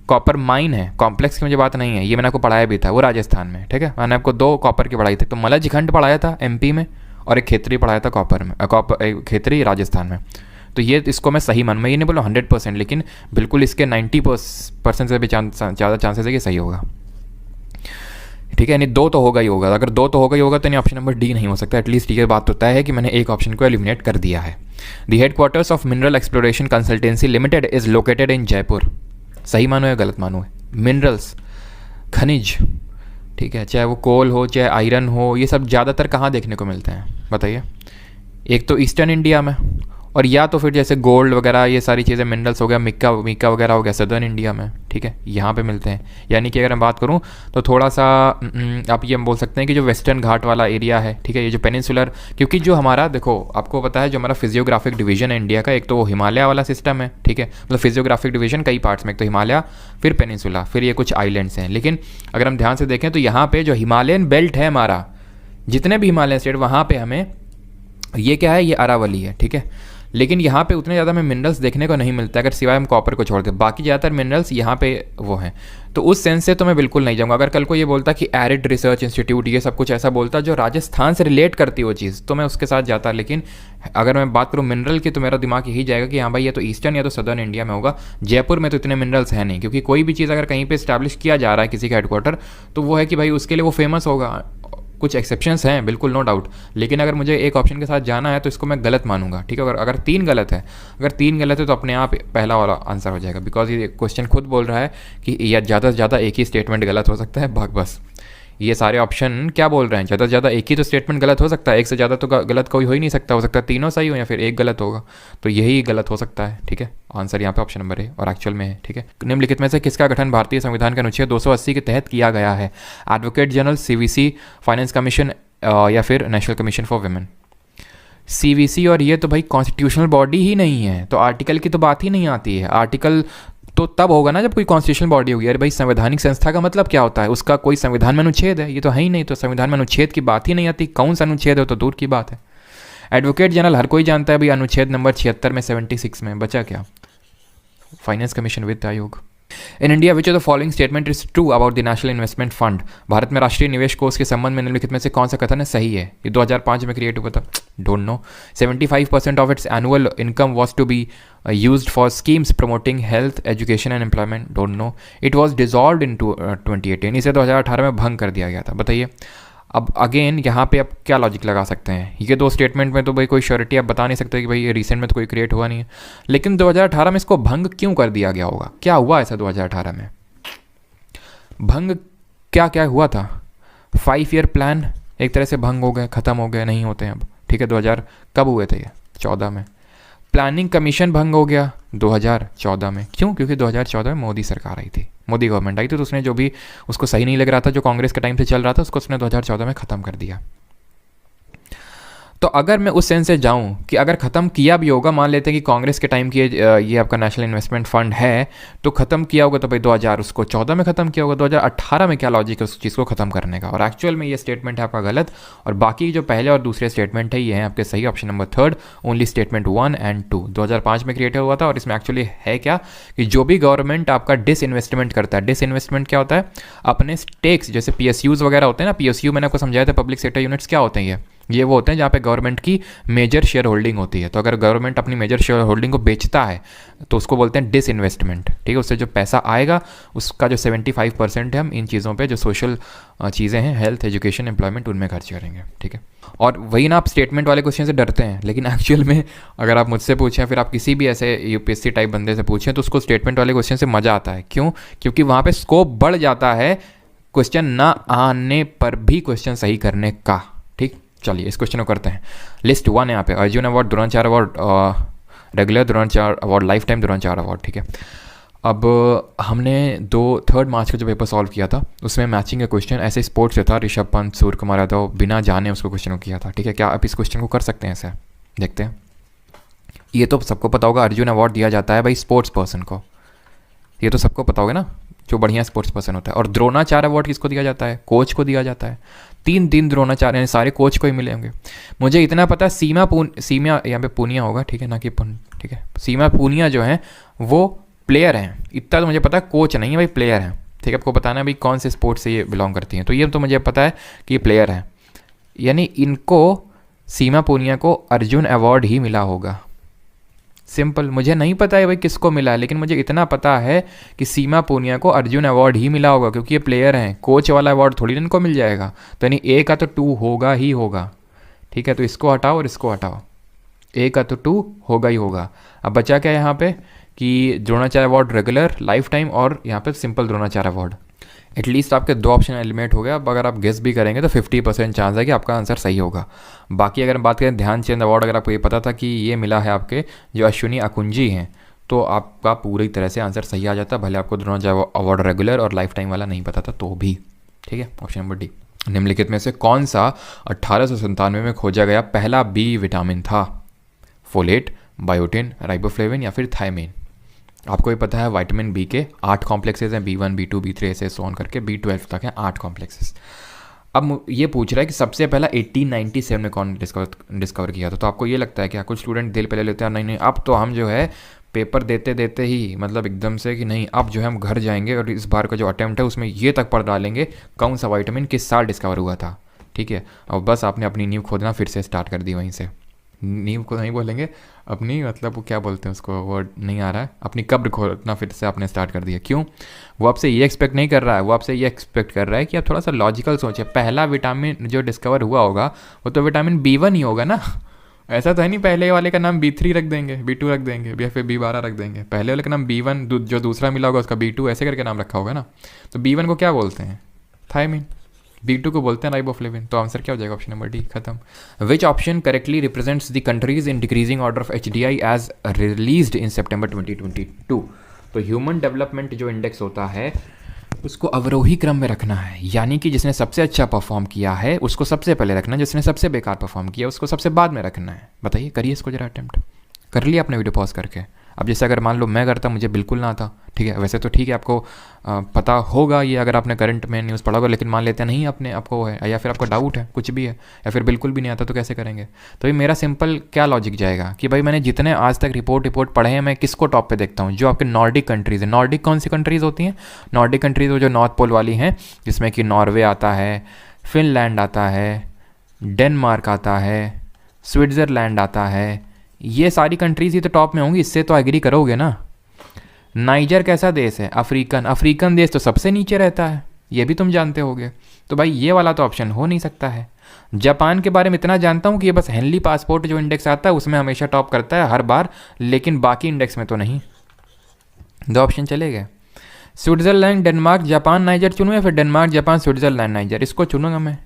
कॉपर माइन है, कॉम्प्लेक्स की मुझे बात नहीं है, ये मैंने आपको पढ़ाया भी था, वो राजस्थान में, ठीक है। मैंने आपको 2 कॉपर की पढ़ाई थी, तो मलजखंड पढ़ाया था एमपी में और एक खेतरी पढ़ाया था कॉपर में, खेतरी राजस्थान में। तो ये इसको मैं सही मानूँ, मैं ये नहीं बोलूँ 100%, लेकिन बिल्कुल इसके 90% से भी ज़्यादा चांसेस है कि सही होगा, ठीक है। यानी 2 तो होगा ही होगा। अगर 2 तो होगा ही होगा तो नहीं ऑप्शन नंबर डी नहीं हो सकता। एटलीस्ट ये बात तो तय है कि मैंने एक ऑप्शन को एलिमिनेट कर दिया है। The headquarters of mineral exploration consultancy limited is located इन जयपुर। सही मानो या गलत मानो है। मिनरल्स, खनिज, ठीक है, चाहे वो कोल हो चाहे आयरन हो, ये सब ज़्यादातर कहाँ देखने को मिलते हैं बताइए। एक तो ईस्टर्न इंडिया में, और या तो फिर जैसे गोल्ड वगैरह ये सारी चीज़ें मिनरल्स हो गया, मिक्का वगैरह हो गया सदर्न इंडिया में, ठीक है, यहाँ पे मिलते हैं। यानी कि अगर मैं बात करूँ तो थोड़ा सा आप ये बोल सकते हैं कि जो वेस्टर्न घाट वाला एरिया है, ठीक है, ये जो पेनिनसुलर, क्योंकि जो हमारा देखो आपको पता है जो हमारा फिजियोग्राफिक डिवीजन है इंडिया का, एक तो वो हिमालय वाला सिस्टम है, ठीक है, मतलब फिजियोग्राफिक डिवीजन कई पार्ट्स में, एक तो हिमालय फिर पेनिनसुला फिर ये कुछ आइलैंड्स हैं। लेकिन अगर हम ध्यान से देखें तो यहाँ पे जो हिमालयन बेल्ट है हमारा, जितने भी हिमालयन स्टेट, वहाँ पे हमें ये क्या है, ये अरावली है, ठीक है। लेकिन यहाँ पे उतने ज़्यादा हमें मिनरल्स देखने को नहीं मिलता अगर सिवाय हम कॉपर को छोड़ दें, बाकी ज़्यादातर मिनरल्स यहाँ पे वो हैं। तो उस सेंस से तो मैं बिल्कुल नहीं जाऊँगा। अगर कल को ये बोलता कि एरिड रिसर्च इंस्टीट्यूट ये सब कुछ ऐसा बोलता जो राजस्थान से रिलेट करती वो चीज़, तो मैं उसके साथ जाता। लेकिन अगर मैं बात करूँ मिनरल की तो मेरा दिमाग यही जाएगा कि हाँ भाई ये तो ईस्टर्न या तो सदर्न इंडिया में होगा। जयपुर में तो इतने मिनरल्स हैं नहीं, क्योंकि कोई भी चीज़ अगर कहीं पर इस्टेब्लिश किया जा रहा है किसी का हेडक्वार्टर, तो वो है कि भाई उसके लिए वो फेमस होगा। कुछ एक्सेप्शंस हैं बिल्कुल, नो डाउट, लेकिन अगर मुझे एक ऑप्शन के साथ जाना है तो इसको मैं गलत मानूंगा, ठीक है। अगर 3 गलत है, अगर 3 गलत है तो अपने आप पहला वाला आंसर हो जाएगा, बिकॉज ये क्वेश्चन खुद बोल रहा है कि या ज़्यादा से ज़्यादा एक ही स्टेटमेंट गलत हो सकता है। बस ये सारे ऑप्शन क्या बोल रहे हैं, ज़्यादा से ज़्यादा एक ही तो स्टेटमेंट गलत हो सकता है, एक से ज़्यादा तो गलत कोई हो ही नहीं सकता। हो सकता है तीनों सही हो या फिर एक गलत होगा, तो यही गलत हो सकता है, ठीक है। आंसर यहाँ पे ऑप्शन नंबर है और एक्चुअल में है, ठीक है। निम्नलिखित में से किसका गठन भारतीय संविधान के अनुच्छेद 280 के तहत किया गया है। Advocate general, CVC, finance commission या फिर national commission for women. CVC और ये तो भाई कॉन्स्टिट्यूशनल बॉडी ही नहीं है, तो आर्टिकल की तो बात ही नहीं आती है। आर्टिकल तो तब होगा ना जब कोई कॉन्स्टिट्यूशनल बॉडी होगी। अरे भाई संवैधानिक संस्था का मतलब क्या होता है, उसका कोई संविधान में अनुच्छेद है, ये तो है ही नहीं, तो संविधान में अनुच्छेद की बात ही नहीं आती। कौन सा अनुच्छेद है तो दूर की बात है। एडवोकेट जनरल हर कोई जानता है भाई, अनुच्छेद नंबर 76 में 76 में बचा क्या, फाइनेंस कमीशन वित्त आयोग। In India which of the following statement is true about the national investment fund. Bharat में राष्ट्रीय निवेश कोष के संबंध में निम्नलिखित में से कौन सा कथन है सही है। ये 2005 में क्रिएट हुआ था, don't know. 75% of its annual income was to be used for schemes promoting health, education and employment, don't know. It was dissolved in 2018. इसे 2018 में भंग कर दिया गया था। बताइए अब अगेन यहाँ पे आप क्या लॉजिक लगा सकते हैं। ये 2 स्टेटमेंट में तो भाई कोई श्योरिटी आप बता नहीं सकते कि भाई ये रिसेंट में तो कोई क्रिएट हुआ नहीं है, लेकिन 2018 में इसको भंग क्यों कर दिया गया होगा, क्या हुआ ऐसा 2018 में भंग, क्या क्या हुआ था। 5 ईयर प्लान एक तरह से भंग हो गए, ख़त्म हो गए, नहीं होते हैं अब, ठीक है। 2000 कब हुए थे ये 14 में। प्लानिंग कमीशन भंग हो गया 2014 में, क्यों, क्योंकि 2014 में मोदी सरकार आई थी, मोदी गवर्नमेंट आई थी, तो उसने जो भी उसको सही नहीं लग रहा था जो कांग्रेस के टाइम से चल रहा था उसको उसने 2014 में ख़त्म कर दिया। तो अगर मैं उस सेंस से जाऊं कि अगर ख़त्म किया भी होगा, मान लेते हैं कि कांग्रेस के टाइम की ये आपका नेशनल इन्वेस्टमेंट फ़ंड है, तो ख़त्म किया होगा तो भाई 2014 में ख़त्म किया होगा, 2018 में क्या लॉजिक है उस चीज़ को ख़त्म करने का। और एक्चुअल में ये स्टेटमेंट है आपका गलत, और बाकी जो पहले और दूसरे स्टेटमेंट है ये हैं आपके सही। Option number 3 only statement 1 and 2 2005 में क्रिएट हुआ था। और इसमें एक्चुअली है क्या कि जो भी गवर्नमेंट आपका डिसइन्वेस्टमेंट करता है, डिसइन्वेस्टमेंट क्या होता है, अपने स्टेक्स जैसे PSUs वगैरह होते हैं ना, PSU मैंने आपको समझाया था, पब्लिक सेक्टर यूनिट्स क्या होते हैं ये वो होते हैं जहाँ पे गवर्नमेंट की मेजर शेयर होल्डिंग होती है। तो अगर गवर्नमेंट अपनी मेजर शेयर होल्डिंग को बेचता है तो उसको बोलते हैं डिसइन्वेस्टमेंट, ठीक है। उससे जो पैसा आएगा उसका जो 75% है हम इन चीज़ों पे जो सोशल चीज़ें हैं, हेल्थ, एजुकेशन, एम्प्लॉयमेंट, उनमें खर्च करेंगे, ठीक है। और वही ना, आप स्टेटमेंट वाले क्वेश्चन से डरते हैं, लेकिन एक्चुअल में अगर आप मुझसे पूछें, फिर आप किसी भी ऐसे UPSC टाइप बंदे से पूछें, तो उसको स्टेटमेंट वाले क्वेश्चन से मज़ा आता है। क्यों? क्योंकि वहाँ पर स्कोप बढ़ जाता है क्वेश्चन ना आने पर भी क्वेश्चन सही करने का, ठीक। चलिए इस क्वेश्चन को करते हैं। लिस्ट 1 है यहाँ पे, Arjun award, Dronacharya award, regular Dronacharya award, life time Dronacharya award, ठीक है। अब हमने 3 मार्च का जो पेपर सॉल्व किया था उसमें मैचिंग का क्वेश्चन ऐसे स्पोर्ट्स से था, ऋषभ पंत, सूर्य कुमार यादव, बिना जाने उसको क्वेश्चन को किया था, ठीक है। क्या आप इस क्वेश्चन को कर सकते हैं ऐसे? देखते हैं। ये तो सबको पता होगा, अर्जुन अवार्ड दिया जाता है भाई स्पोर्ट्स पर्सन को, ये तो सबको पता होगा ना, जो बढ़िया स्पोर्ट्स पर्सन होता है। और द्रोणाचार्य अवार्ड किसको दिया जाता है? कोच को दिया जाता है। 3 द्रोणाचार्य, यानी सारे कोच को ही मिले होंगे। मुझे इतना पता है सीमा यहाँ पे पूनिया होगा, ठीक है, ना कि ठीक है, सीमा पूनिया जो है वो प्लेयर हैं, इतना तो मुझे पता है, कोच नहीं है भाई, प्लेयर हैं, ठीक है। आपको बताना है भाई कौन से स्पोर्ट्स से ये बिलोंग करती हैं, तो ये तो मुझे पता है कि ये प्लेयर हैं, यानी इनको, सीमा पूनिया को अर्जुन अवार्ड ही मिला होगा। सिंपल, मुझे नहीं पता है भाई किसको मिला है, लेकिन मुझे इतना पता है कि सीमा पूनिया को अर्जुन अवार्ड ही मिला होगा, क्योंकि ये प्लेयर हैं। कोच वाला अवार्ड थोड़ी ना इनको मिल जाएगा, तो यानी ए का तो 2 होगा ही होगा, ठीक है। तो इसको हटाओ और इसको हटाओ, ए का तो 2 होगा ही होगा। अब बचा क्या यहाँ पे कि Dronacharya award regular, life time, और यहाँ पे सिंपल द्रोणाचार्य अवार्ड। एटलीस्ट आपके 2 ऑप्शन एलिमिनेट हो गया। अब अगर आप गेस भी करेंगे तो 50% चांस है कि आपका आंसर सही होगा। बाकी अगर हम बात करें ध्यानचंद अवार्ड, अगर आपको ये पता था कि ये मिला है आपके जो अश्विनी अकुंजी हैं, तो आपका पूरी तरह से आंसर सही आ जाता, भले आपको द्रोणाचार्य अवार्ड रेगुलर और लाइफ टाइम वाला नहीं पता था तो भी, ठीक है। ऑप्शन नंबर डी, निम्नलिखित में से कौन सा 1897 में खोजा गया पहला B विटामिन था? फोलेट, बायोटिन, राइबोफ्लेविन या फिर थायमिन? आपको ये पता है विटामिन B के 8 कॉम्प्लेक्सेस हैं, B1, B2, B3 ऐसे सोन करके B12 तक हैं 8 कॉम्प्लेक्सेस। अब ये पूछ रहा है कि सबसे पहला 1897 में कौन डिस्कवर किया था। तो आपको ये लगता है कि कुछ स्टूडेंट दिल पे ले लेते हैं, नहीं अब तो हम जो है पेपर देते देते ही मतलब एकदम से कि नहीं, अब जो है हम घर जाएंगे और इस बार का जो अटैम्प्ट है उसमें ये तक पढ़ डालेंगे कौन सा विटामिन किस साल डिस्कवर हुआ था, ठीक है। और बस आपने अपनी नींव खोदना फिर से स्टार्ट कर दी वहीं से। नींव को नहीं बोलेंगे, अपनी मतलब वो क्या बोलते हैं उसको, वर्ड नहीं आ रहा है, अपनी कब्र खोदना फिर से आपने स्टार्ट कर दिया। क्यों? वो आपसे ये एक्सपेक्ट नहीं कर रहा है, वो आपसे ये एक्सपेक्ट कर रहा है कि आप थोड़ा सा लॉजिकल सोचें। पहला विटामिन जो डिस्कवर हुआ होगा वो तो विटामिन B1 ही होगा ना। ऐसा तो है नहीं पहले वाले का नाम B3 रख देंगे, B2 रख देंगे या फिर B12 रख देंगे। पहले वाले का नाम B1, जो दूसरा मिला होगा उसका B2, ऐसे करके नाम रखा होगा ना। तो B1 को क्या बोलते हैं? थायमिन। B2 को बोलते हैं राइबोफ्लेविन। तो आंसर क्या हो जाएगा? ऑप्शन नंबर डी, खत्म। Which option correctly represents the countries in decreasing order of HDI as released in September 2022? तो ह्यूमन डेवलपमेंट जो इंडेक्स होता है उसको अवरोही क्रम में रखना है, यानी कि जिसने सबसे अच्छा परफॉर्म किया है उसको सबसे पहले रखना है, जिसने सबसे बेकार परफॉर्म किया उसको सबसे बाद में रखना है। बताइए, करिए इसको जरा अटेम्प्ट। कर लिया आपने वीडियो पॉज करके? अब जैसे अगर मान लो मैं करता, मुझे बिल्कुल ना आता, ठीक है। वैसे तो ठीक है, आपको पता होगा ये अगर आपने करंट में न्यूज़ पढ़ा होगा, लेकिन मान लेते हैं नहीं अपने आपको है, या फिर आपको डाउट है, कुछ भी है, या फिर बिल्कुल भी नहीं आता, तो कैसे करेंगे? तो ये मेरा सिंपल क्या लॉजिक जाएगा कि भाई मैंने जितने आज तक रिपोर्ट पढ़े हैं, मैं किसको टॉप पे देखता हूँ? जो आपके नॉर्डिक कंट्रीज़ है। नॉर्डिक कौन सी कंट्रीज़ होती हैं? नॉर्डिक कंट्रीज़ वो जो नॉर्थ पोल वाली हैं, जिसमें कि नॉर्वे आता है, फिनलैंड आता है, डेनमार्क आता है, स्विट्ज़रलैंड आता है, ये सारी कंट्रीज़ ही तो टॉप में होंगी, इससे तो एग्री करोगे ना। नाइजर कैसा देश है? अफ्रीकन देश तो सबसे नीचे रहता है, ये भी तुम जानते होगे। तो भाई ये वाला तो ऑप्शन हो नहीं सकता है। जापान के बारे में इतना जानता हूँ कि ये बस हेनली पासपोर्ट जो इंडेक्स आता है उसमें हमेशा टॉप करता है हर बार, लेकिन बाकी इंडेक्स में तो नहीं। 2 ऑप्शन चले गए। स्विट्ज़रलैंड, डेनमार्क, जापान, नाइजर चुनूँ या फिर डेनमार्क, जापान, स्विट्ज़रलैंड, नाइजर? इसको चुनूँगा मैं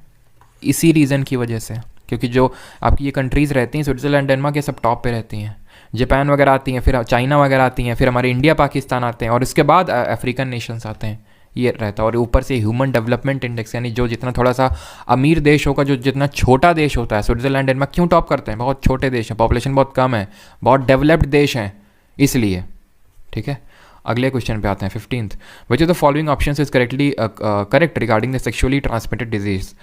इसी रीज़न की वजह से, क्योंकि जो आपकी ये कंट्रीज़ रहती हैं स्विट्ज़रलैंड, डेनमार्क, ये सब टॉप पे रहती हैं। जापान वगैरह आती हैं, फिर चाइना वगैरह आती हैं, फिर हमारे इंडिया पाकिस्तान आते हैं, और इसके बाद अफ्रीकन नेशंस आते हैं। ये रहता है। और ऊपर से ह्यूमन डेवलपमेंट इंडेक्स, यानी जो जितना थोड़ा सा अमीर देश होगा, जो जितना छोटा देश होता है, स्विट्जरलैंड डेनमार्क क्यों टॉप करते हैं? बहुत छोटे देश हैं, पॉपुलेशन बहुत कम है, बहुत डेवलप्ड देश हैं, इसलिए। ठीक है, अगले क्वेश्चन पे आते हैं 15th। Which of the following options is correct regarding the sexually transmitted disease?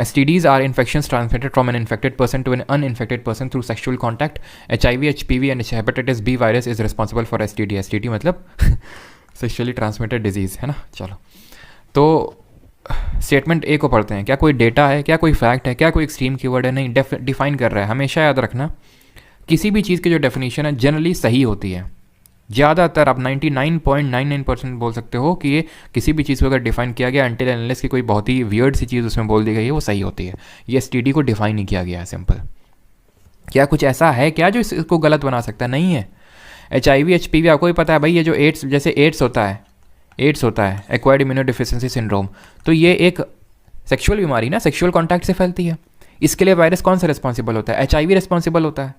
STDs are infections transmitted from an infected person to an uninfected person through sexual contact. HIV, HPV and hepatitis B virus is responsible for STD. STD मतलब sexually transmitted disease है ना। चलो, तो statement A को पढ़ते हैं। क्या कोई डेटा है, क्या कोई फैक्ट है, क्या कोई एक्सट्रीम कीवर्ड है? नहीं, डिफाइन कर रहा है। हमेशा याद रखना, किसी भी चीज़ की जो डेफिनेशन है जनरली सही होती है। ज़्यादातर आप 99.99% बोल सकते हो कि ये किसी भी चीज़ को अगर डिफाइन किया गया, अनटिल अनलेस की कोई बहुत ही वियर्ड सी चीज़ उसमें बोल दी गई है, वो सही होती है। ये STD को डिफाइन नहीं किया गया है, सिंपल। क्या कुछ ऐसा है क्या जो इसको गलत बना सकता है? नहीं है। HIV, HPV आपको ही पता है भाई, ये जो एड्स, जैसे एड्स होता है एक्वायर्ड इम्यूनोडेफिशिएंसी सिंड्रोम, तो ये एक सेक्शुअल बीमारी ना, सेक्शुअल कॉन्टैक्ट से फैलती है। इसके लिए वायरस कौन सा रिस्पॉन्सिबल होता है? HIV रिस्पॉन्सिबल होता है।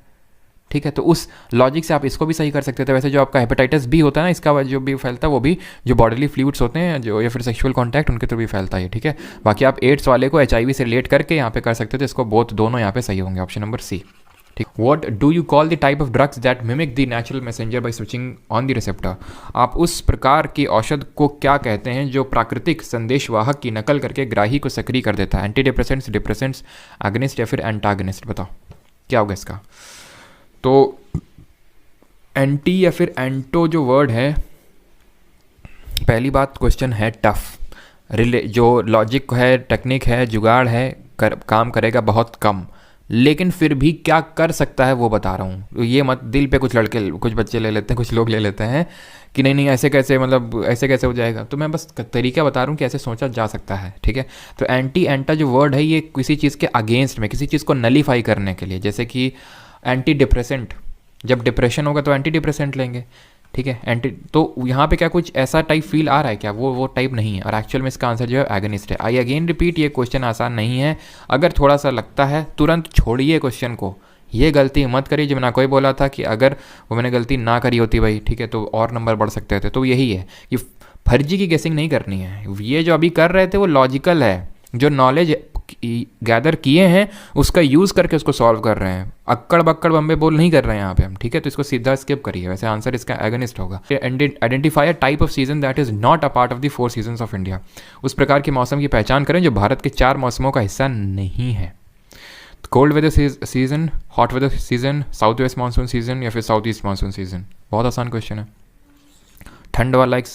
ठीक है, तो उस लॉजिक से आप इसको भी सही कर सकते थे। वैसे जो आपका हेपेटाइटिस बी होता है ना, इसका जो भी फैलता है वो भी जो बॉडीली फ्लूइड्स होते हैं जो, या फिर सेक्सुअल कांटेक्ट, उनके थ्रू भी फैलता है। ठीक है, बाकी आप एड्स वाले को HIV से रिलेट करके यहाँ पे कर सकते थे। इसको बोथ दोनों यहाँ पे सही होंगे, ऑप्शन नंबर सी। ठीक, what do you call the type of drugs that mimic the natural messenger by switching on the receptor? आप उस प्रकार की औषध को क्या कहते हैं जो प्राकृतिक संदेशवाहक की नकल करके ग्राही को सक्रिय कर देता है? एंटी डिप्रेसेंट्स, डिप्रेसेंट्स, एगनिस्ट या फिर एंटागनिस्ट? बताओ क्या होगा इसका। तो एंटी या फिर एंटो जो वर्ड है, पहली बात क्वेश्चन है टफ, जो लॉजिक है, टेक्निक है, जुगाड़ है, काम करेगा बहुत कम, लेकिन फिर भी क्या कर सकता है वो बता रहा हूँ। ये मत दिल पे कुछ बच्चे ले लेते हैं, कुछ लोग ले लेते हैं कि नहीं ऐसे कैसे, मतलब ऐसे कैसे हो जाएगा। तो मैं बस तरीका बता रहा हूँ कि ऐसे सोचा जा सकता है। ठीक है, तो एंटी एंटा जो वर्ड है, ये किसी चीज़ के अगेंस्ट में, किसी चीज़ को नलीफाई करने के लिए, जैसे कि एंटी डिप्रेसेंट, जब डिप्रेशन होगा तो एंटी डिप्रेसेंट लेंगे। ठीक है, एंटी, तो यहाँ पे क्या कुछ ऐसा टाइप फील आ रहा है क्या? वो टाइप नहीं है, और एक्चुअल में इसका आंसर जो है एगनिस्ट है। आई अगेन रिपीट, ये क्वेश्चन आसान नहीं है। अगर थोड़ा सा लगता है तुरंत छोड़िए क्वेश्चन को, ये गलती मत करिए। जब ना कोई बोला था कि अगर वो मैंने गलती ना करी होती भाई, ठीक है, तो और नंबर बढ़ सकते थे। तो यही है कि फर्जी की गेसिंग नहीं करनी है। ये जो अभी कर रहे थे वो लॉजिकल है, जो नॉलेज गैदर किए हैं उसका यूज़ करके उसको सॉल्व कर रहे हैं। अक्कड़ बक्कड़ बम्बे बोल नहीं कर रहे हैं यहाँ पे हम। ठीक है, तो इसको सीधा स्किप करिए। वैसे आंसर इसका एगनिस्ट होगा। Identify a type off season that is not a part of the 4 seasons of India. उस प्रकार के मौसम की पहचान करें जो भारत के 4 मौसमों का हिस्सा नहीं है। Cold weather season, hot weather season, south west monsoon season या फिर साउथ ईस्ट मानसून सीजन? बहुत आसान क्वेश्चन है। ठंड वाला एक,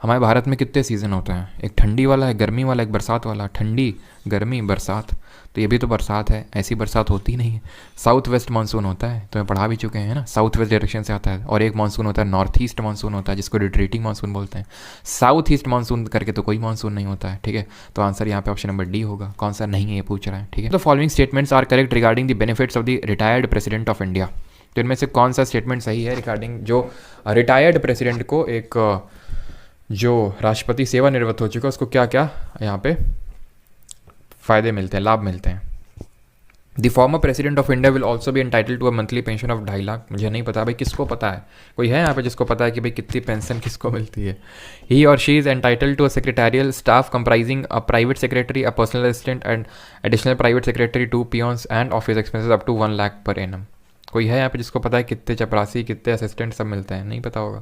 हमारे भारत में कितने सीज़न होते हैं? एक ठंडी वाला है, गर्मी वाला, एक बरसात वाला। ठंडी, गर्मी, बरसात, तो ये भी तो बरसात है। ऐसी बरसात होती नहीं है। साउथ वेस्ट मानसून होता है, तो मैं पढ़ा भी चुके हैं ना, साउथ वेस्ट डायरेक्शन से आता है। और एक मानसून होता है नॉर्थ ईस्ट मानसून होता है, जिसको रिट्रीटिंग मानसून बोलते हैं। साउथ ईस्ट मानसून करके तो कोई मानसून नहीं होता है। ठीक है, तो आंसर यहाँ पे ऑप्शन नंबर डी होगा। कौन सा नहीं है ये पूछ रहा है। ठीक है, तो following statements are correct regarding the benefits of the retired president of India. तो इनमें से कौन सा स्टेटमेंट सही है रिगार्डिंग जो रिटायर्ड प्रेसिडेंट को, एक जो राष्ट्रपति सेवानिवृत्त हो चुका है, उसको क्या क्या यहाँ पे फ़ायदे मिलते हैं, लाभ मिलते हैं? The former president of India will also be entitled to a monthly pension of 2.5 lakh. मुझे नहीं पता भाई, किसको पता है? कोई है यहाँ पे जिसको पता है कि भाई कितनी पेंशन किसको मिलती है? ही और she is entitled to a secretarial staff comprising a private secretary, a personal assistant and additional private secretary, 2 peons and office expenses up to 1 lakh per annum. कोई है यहाँ पे जिसको पता है कितने चपरासी, कितने असिस्टेंट सब मिलते हैं? नहीं पता होगा।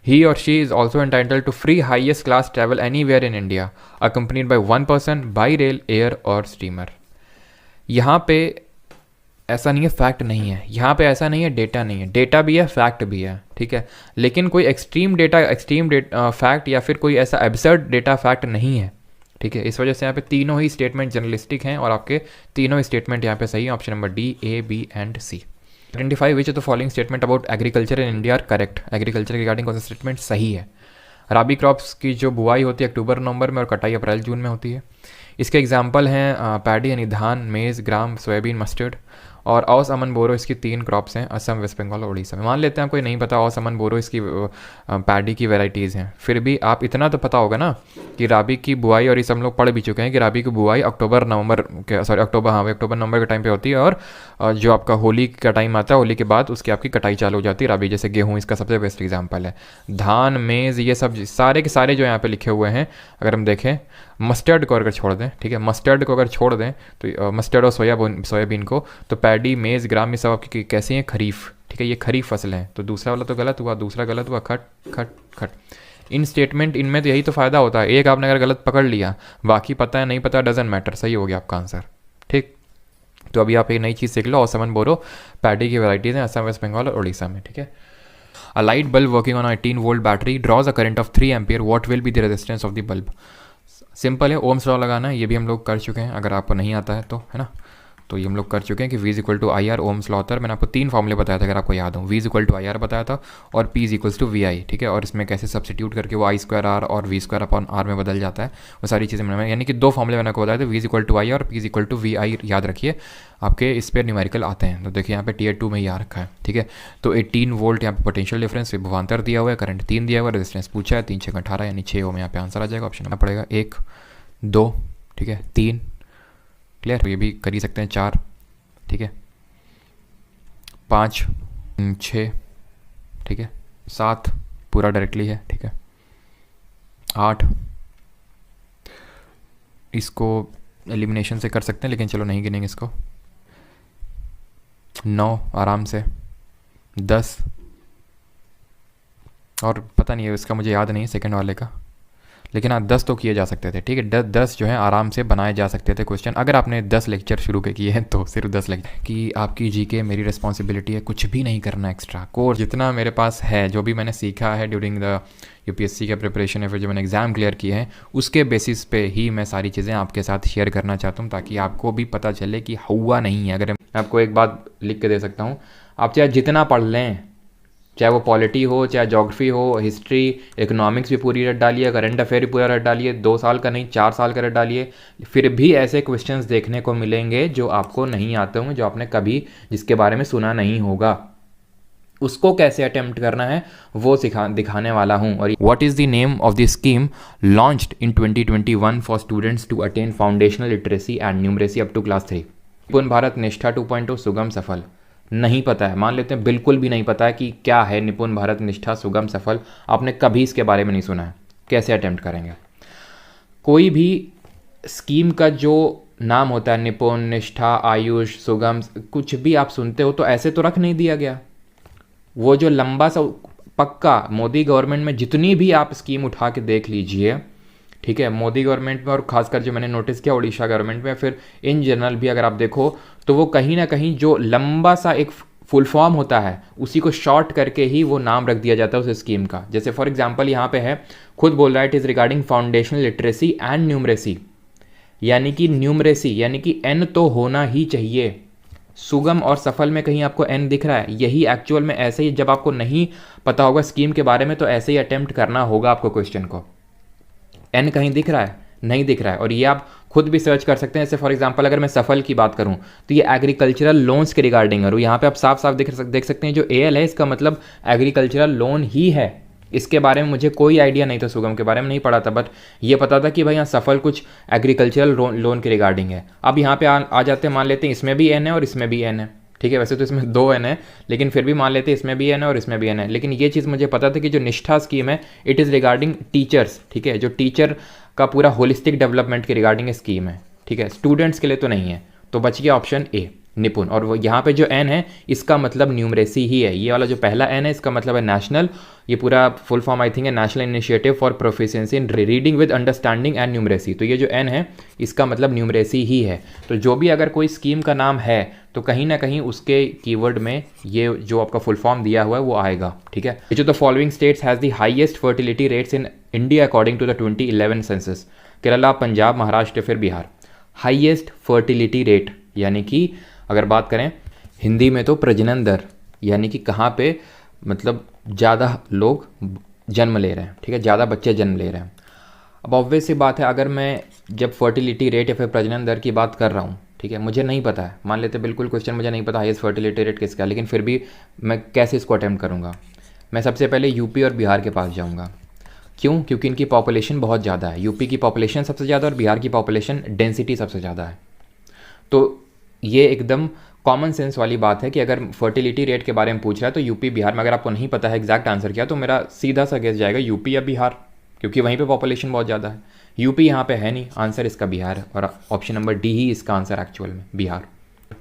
He or she is also entitled to free highest class travel anywhere in India, accompanied by 1 person by rail, air और steamer। यहाँ पे ऐसा नहीं है, फैक्ट नहीं है। यहाँ पे ऐसा नहीं है, डेटा नहीं है। डेटा भी है, फैक्ट भी है। ठीक है, लेकिन कोई एक्सट्रीम डेटा फैक्ट या फिर कोई ऐसा एब्सर्ड डेटा फैक्ट नहीं है। ठीक है, इस वजह से यहाँ पे तीनों ही स्टेटमेंट जर्नलिस्टिक हैं और आपके तीनों स्टेटमेंट यहाँ पे सही है। Option number D, A, B and C. Identify which of the following statement about agriculture in India are correct. Agriculture regarding कौन सा स्टेटमेंट सही है? राबी क्रॉप्स की जो बुआई होती है अक्टूबर नवंबर में और कटाई अप्रैल जून में होती है। इसके एग्जाम्पल हैं पैडी यानी धान, मेज़, ग्राम, सोयाबीन, मस्टर्ड। और औस अमन बोरो इसकी 3 क्रॉप्स हैं, असम, वेस्ट बंगाल और उड़ीसा में। मान लेते हैं आपको नहीं पता औस अमन बोरो इसकी पैडी की वैरायटीज़ हैं, फिर भी आप इतना तो पता होगा ना कि राबी की बुआई, और इस हम लोग पढ़ भी चुके हैं कि राबी की बुआई अक्टूबर नवंबर के अक्टूबर नवंबर के टाइम पे होती है, और जो आपका होली का टाइम आता है, होली के बाद उसकी आपकी कटाई चालू हो जाती है। राबी जैसे गेहूँ इसका सबसे बेस्ट एग्जाम्पल है। धान, मेज़, ये सब सारे के सारे जो यहाँ पे लिखे हुए हैं, अगर हम देखें मस्टर्ड को अगर छोड़ दें, ठीक है, मस्टर्ड को अगर छोड़ दें तो मस्टर्ड और सोयाबीन को, तो पैडी, मेज़, ग्राम, ये सब आपकी कैसी हैं, खरीफ, ठीक है, ये खरीफ फसल हैं। तो दूसरा वाला तो गलत हुआ, दूसरा गलत हुआ, खट खट खट। इन स्टेटमेंट इनमें तो यही तो फ़ायदा होता है, एक आपने अगर गलत पकड़ लिया, बाकी पता है नहीं पता डजंट मैटर, सही हो गया आपका आंसर। ठीक, तो अभी आप एक नई चीज़ सीख लो, असमन बोरो पैडी की वैराइटीज़ हैं असम, वेस्ट बंगाल और उड़ीसा में। ठीक है, a light bulb working on 18 volt battery draws a current of 3 ampere, what will be the resistance of the bulb. Simple है, ओम्स लॉ लगाना है, ये भी हम लोग कर चुके हैं, अगर आपको नहीं आता है तो, है ना, तो ये हम लोग कर चुके हैं कि V equal to I R, Ohm's law होता है। मैंने आपको 3 फॉर्मूले बताया था अगर आपको याद हो, V equal to I R बताया था और P equals to V I. ठीक है, और इसमें कैसे सब्सिट्यूट करके वो आई स्क्वायर आर और वी स्क्वायर अपॉन आर में बदल जाता है, वो सारी चीज़ें मैंने, यानी कि 2 फॉर्मूले मैंने आपको बताया था, V equal to I R और P equal to V I, याद रखिए आपके इस पर न्यूमेरिकल आते हैं। तो देखिए यहाँ पे Tier 2 में ही आ रखा है। ठीक है, तो 18 वोल्ट यहाँ पे पोटेंशियल डिफरेंस, विभवांतर दिया हुआ है, करंट 3 दिया हुआ है, रेजिस्टेंस पूछा है 3 6 18, यानी 6 ओम यहाँ पे आंसर आ जाएगा। ऑप्शन में पड़ेगा 1 2, ठीक है, 3, क्लियर, ये भी कर ही सकते हैं 4, ठीक है, 5 6, ठीक है, 7 पूरा डायरेक्टली है, ठीक है, 8 इसको एलिमिनेशन से कर सकते हैं लेकिन चलो नहीं गिनेंगे इसको, 9 आराम से, 10 और पता नहीं है इसका, मुझे याद नहीं है सेकंड वाले का, लेकिन हाँ 10 तो किए जा सकते थे। ठीक है, 10 जो है आराम से बनाए जा सकते थे क्वेश्चन, अगर आपने 10 लेक्चर शुरू के किए हैं तो सिर्फ 10 लेक्चर कि आपकी जीके मेरी रिस्पॉन्सिबिलिटी है, कुछ भी नहीं करना एक्स्ट्रा। कोर्स जितना मेरे पास है, जो भी मैंने सीखा है ड्यूरिंग द यूपीएससी का प्रिपरेशन या फिर जो मैंने एग्ज़ाम क्लियर किए हैं, उसके बेसिस पे ही मैं सारी चीज़ें आपके साथ शेयर करना चाहता हूँ, ताकि आपको भी पता चले कि हुआ नहीं है। अगर मैं आपको एक बात लिख के दे सकता हूँ, आप चाहे जितना पढ़ लें, चाहे वो पॉलिटी हो, चाहे ज्योग्राफी हो, हिस्ट्री, इकोनॉमिक्स भी पूरी रट डालिए, करंट अफेयर भी पूरा रट डालिए, 2 साल का नहीं 4 साल का रट डालिए, फिर भी ऐसे क्वेश्चंस देखने को मिलेंगे जो आपको नहीं आते होंगे, जो आपने कभी जिसके बारे में सुना नहीं होगा। उसको कैसे अटेम्प्ट करना है वो दिखाने वाला हूँ। और what is the name of the scheme launched in 2021 for students to attain foundational literacy and numeracy up to class 3। Nipun Bharat निष्ठा 2.0 सुगम सफल, नहीं पता है, मान लेते हैं बिल्कुल भी नहीं पता है कि क्या है निपुण भारत निष्ठा सुगम सफल, आपने कभी इसके बारे में नहीं सुना है, कैसे अटेम्प्ट करेंगे। कोई भी स्कीम का जो नाम होता है, निपुण, निष्ठा, आयुष, सुगम, कुछ भी आप सुनते हो तो ऐसे तो रख नहीं दिया गया। वो जो लंबा सा पक्का मोदी गवर्नमेंट में जितनी भी आप स्कीम उठा के देख लीजिए, ठीक है, मोदी गवर्नमेंट में और खासकर जो मैंने नोटिस किया उड़ीसा गवर्नमेंट में, फिर इन जनरल भी अगर आप देखो तो वो कहीं ना कहीं जो लंबा सा एक फुल फॉर्म होता है उसी को शॉर्ट करके ही वो नाम रख दिया जाता है उस स्कीम का। जैसे फॉर एग्जांपल यहाँ पे है, खुद बोल रहा है, it is regarding foundational literacy and numeracy, यानी कि न्यूमरेसी यानी कि एन तो होना ही चाहिए। सुगम और सफल में कहीं आपको एन दिख रहा है? यही एक्चुअल में ऐसे ही, जब आपको नहीं पता होगा स्कीम के बारे में तो ऐसे ही अटेम्प्ट करना होगा आपको क्वेश्चन को। एन कहीं दिख रहा है? नहीं दिख रहा है। और ये आप खुद भी सर्च कर सकते हैं। जैसे फॉर एग्जांपल अगर मैं सफल की बात करूं तो ये एग्रीकल्चरल लोन्स के रिगार्डिंग है, और यहाँ पे आप साफ साफ देख सकते हैं जो एल है इसका मतलब एग्रीकल्चरल लोन ही है। इसके बारे में मुझे कोई आइडिया नहीं था, सुगम के बारे में नहीं पढ़ा था, बट ये पता था कि भाई यहाँ सफल कुछ एग्रीकल्चरल लोन के रिगार्डिंग है। अब यहाँ पे आ जाते हैं, मान लेते हैं इसमें भी एन है और इसमें भी एन है, ठीक है, वैसे तो इसमें 2 एन है लेकिन फिर भी मान लेते हैं इसमें भी एन है और इसमें भी एन है। लेकिन ये चीज़ मुझे पता था कि जो निष्ठा स्कीम है इट इज़ रिगार्डिंग टीचर्स, ठीक है, जो टीचर का पूरा होलिस्टिक डेवलपमेंट के रिगार्डिंग स्कीम है, ठीक है, स्टूडेंट्स के लिए तो नहीं है। तो बच गया ऑप्शन ए निपुण। और वो यहाँ पे जो एन है इसका मतलब न्यूमरेसी ही है। ये वाला जो पहला एन है इसका मतलब है नेशनल, ये पूरा फुल फॉर्म आई थिंक है national initiative for proficiency in reading with understanding and numeracy. तो ये जो एन है इसका मतलब न्यूमरेसी ही है। तो जो भी अगर कोई स्कीम का नाम है तो कहीं ना कहीं उसके कीवर्ड में ये जो आपका फुल फॉर्म दिया हुआ है वो आएगा, ठीक है। जो the following states has the highest fertility rates in India according to the 2011 census. Kerala, Punjab, Maharashtra, फिर बिहार। हाईएस्ट फर्टिलिटी रेट यानी कि अगर बात करें हिंदी में तो प्रजनन दर, यानी कि कहाँ पे मतलब ज़्यादा लोग जन्म ले रहे हैं, ठीक है, ज़्यादा बच्चे जन्म ले रहे हैं। अब ऑब्वियस सी बात है, अगर मैं जब फर्टिलिटी रेट या फिर प्रजनन दर की बात कर रहा हूँ ठीक है, मुझे नहीं पता है, मान लेते बिल्कुल क्वेश्चन मुझे नहीं पता हाईएस्ट फर्टिलिटी रेट किसका, लेकिन फिर भी मैं कैसे इसको अटैम्प्ट करूँगा। मैं सबसे पहले यूपी और बिहार के पास जाऊँगा। क्यों? क्योंकि इनकी पॉपुलेशन बहुत ज़्यादा है। यूपी की पॉपुलेशन सबसे ज़्यादा और बिहार की पॉपुलेशन डेंसिटी सबसे ज़्यादा है। तो ये एकदम कॉमन सेंस वाली बात है कि अगर फर्टिलिटी रेट के बारे में पूछ रहा है तो यूपी बिहार में अगर आपको नहीं पता है एग्जैक्ट आंसर क्या, तो मेरा सीधा सा गेस जाएगा यूपी या बिहार, क्योंकि वहीं पे पॉपुलेशन बहुत ज़्यादा है। यूपी यहाँ पे है नहीं, आंसर इसका बिहार है और ऑप्शन नंबर डी ही इसका आंसर एक्चुअल में बिहार।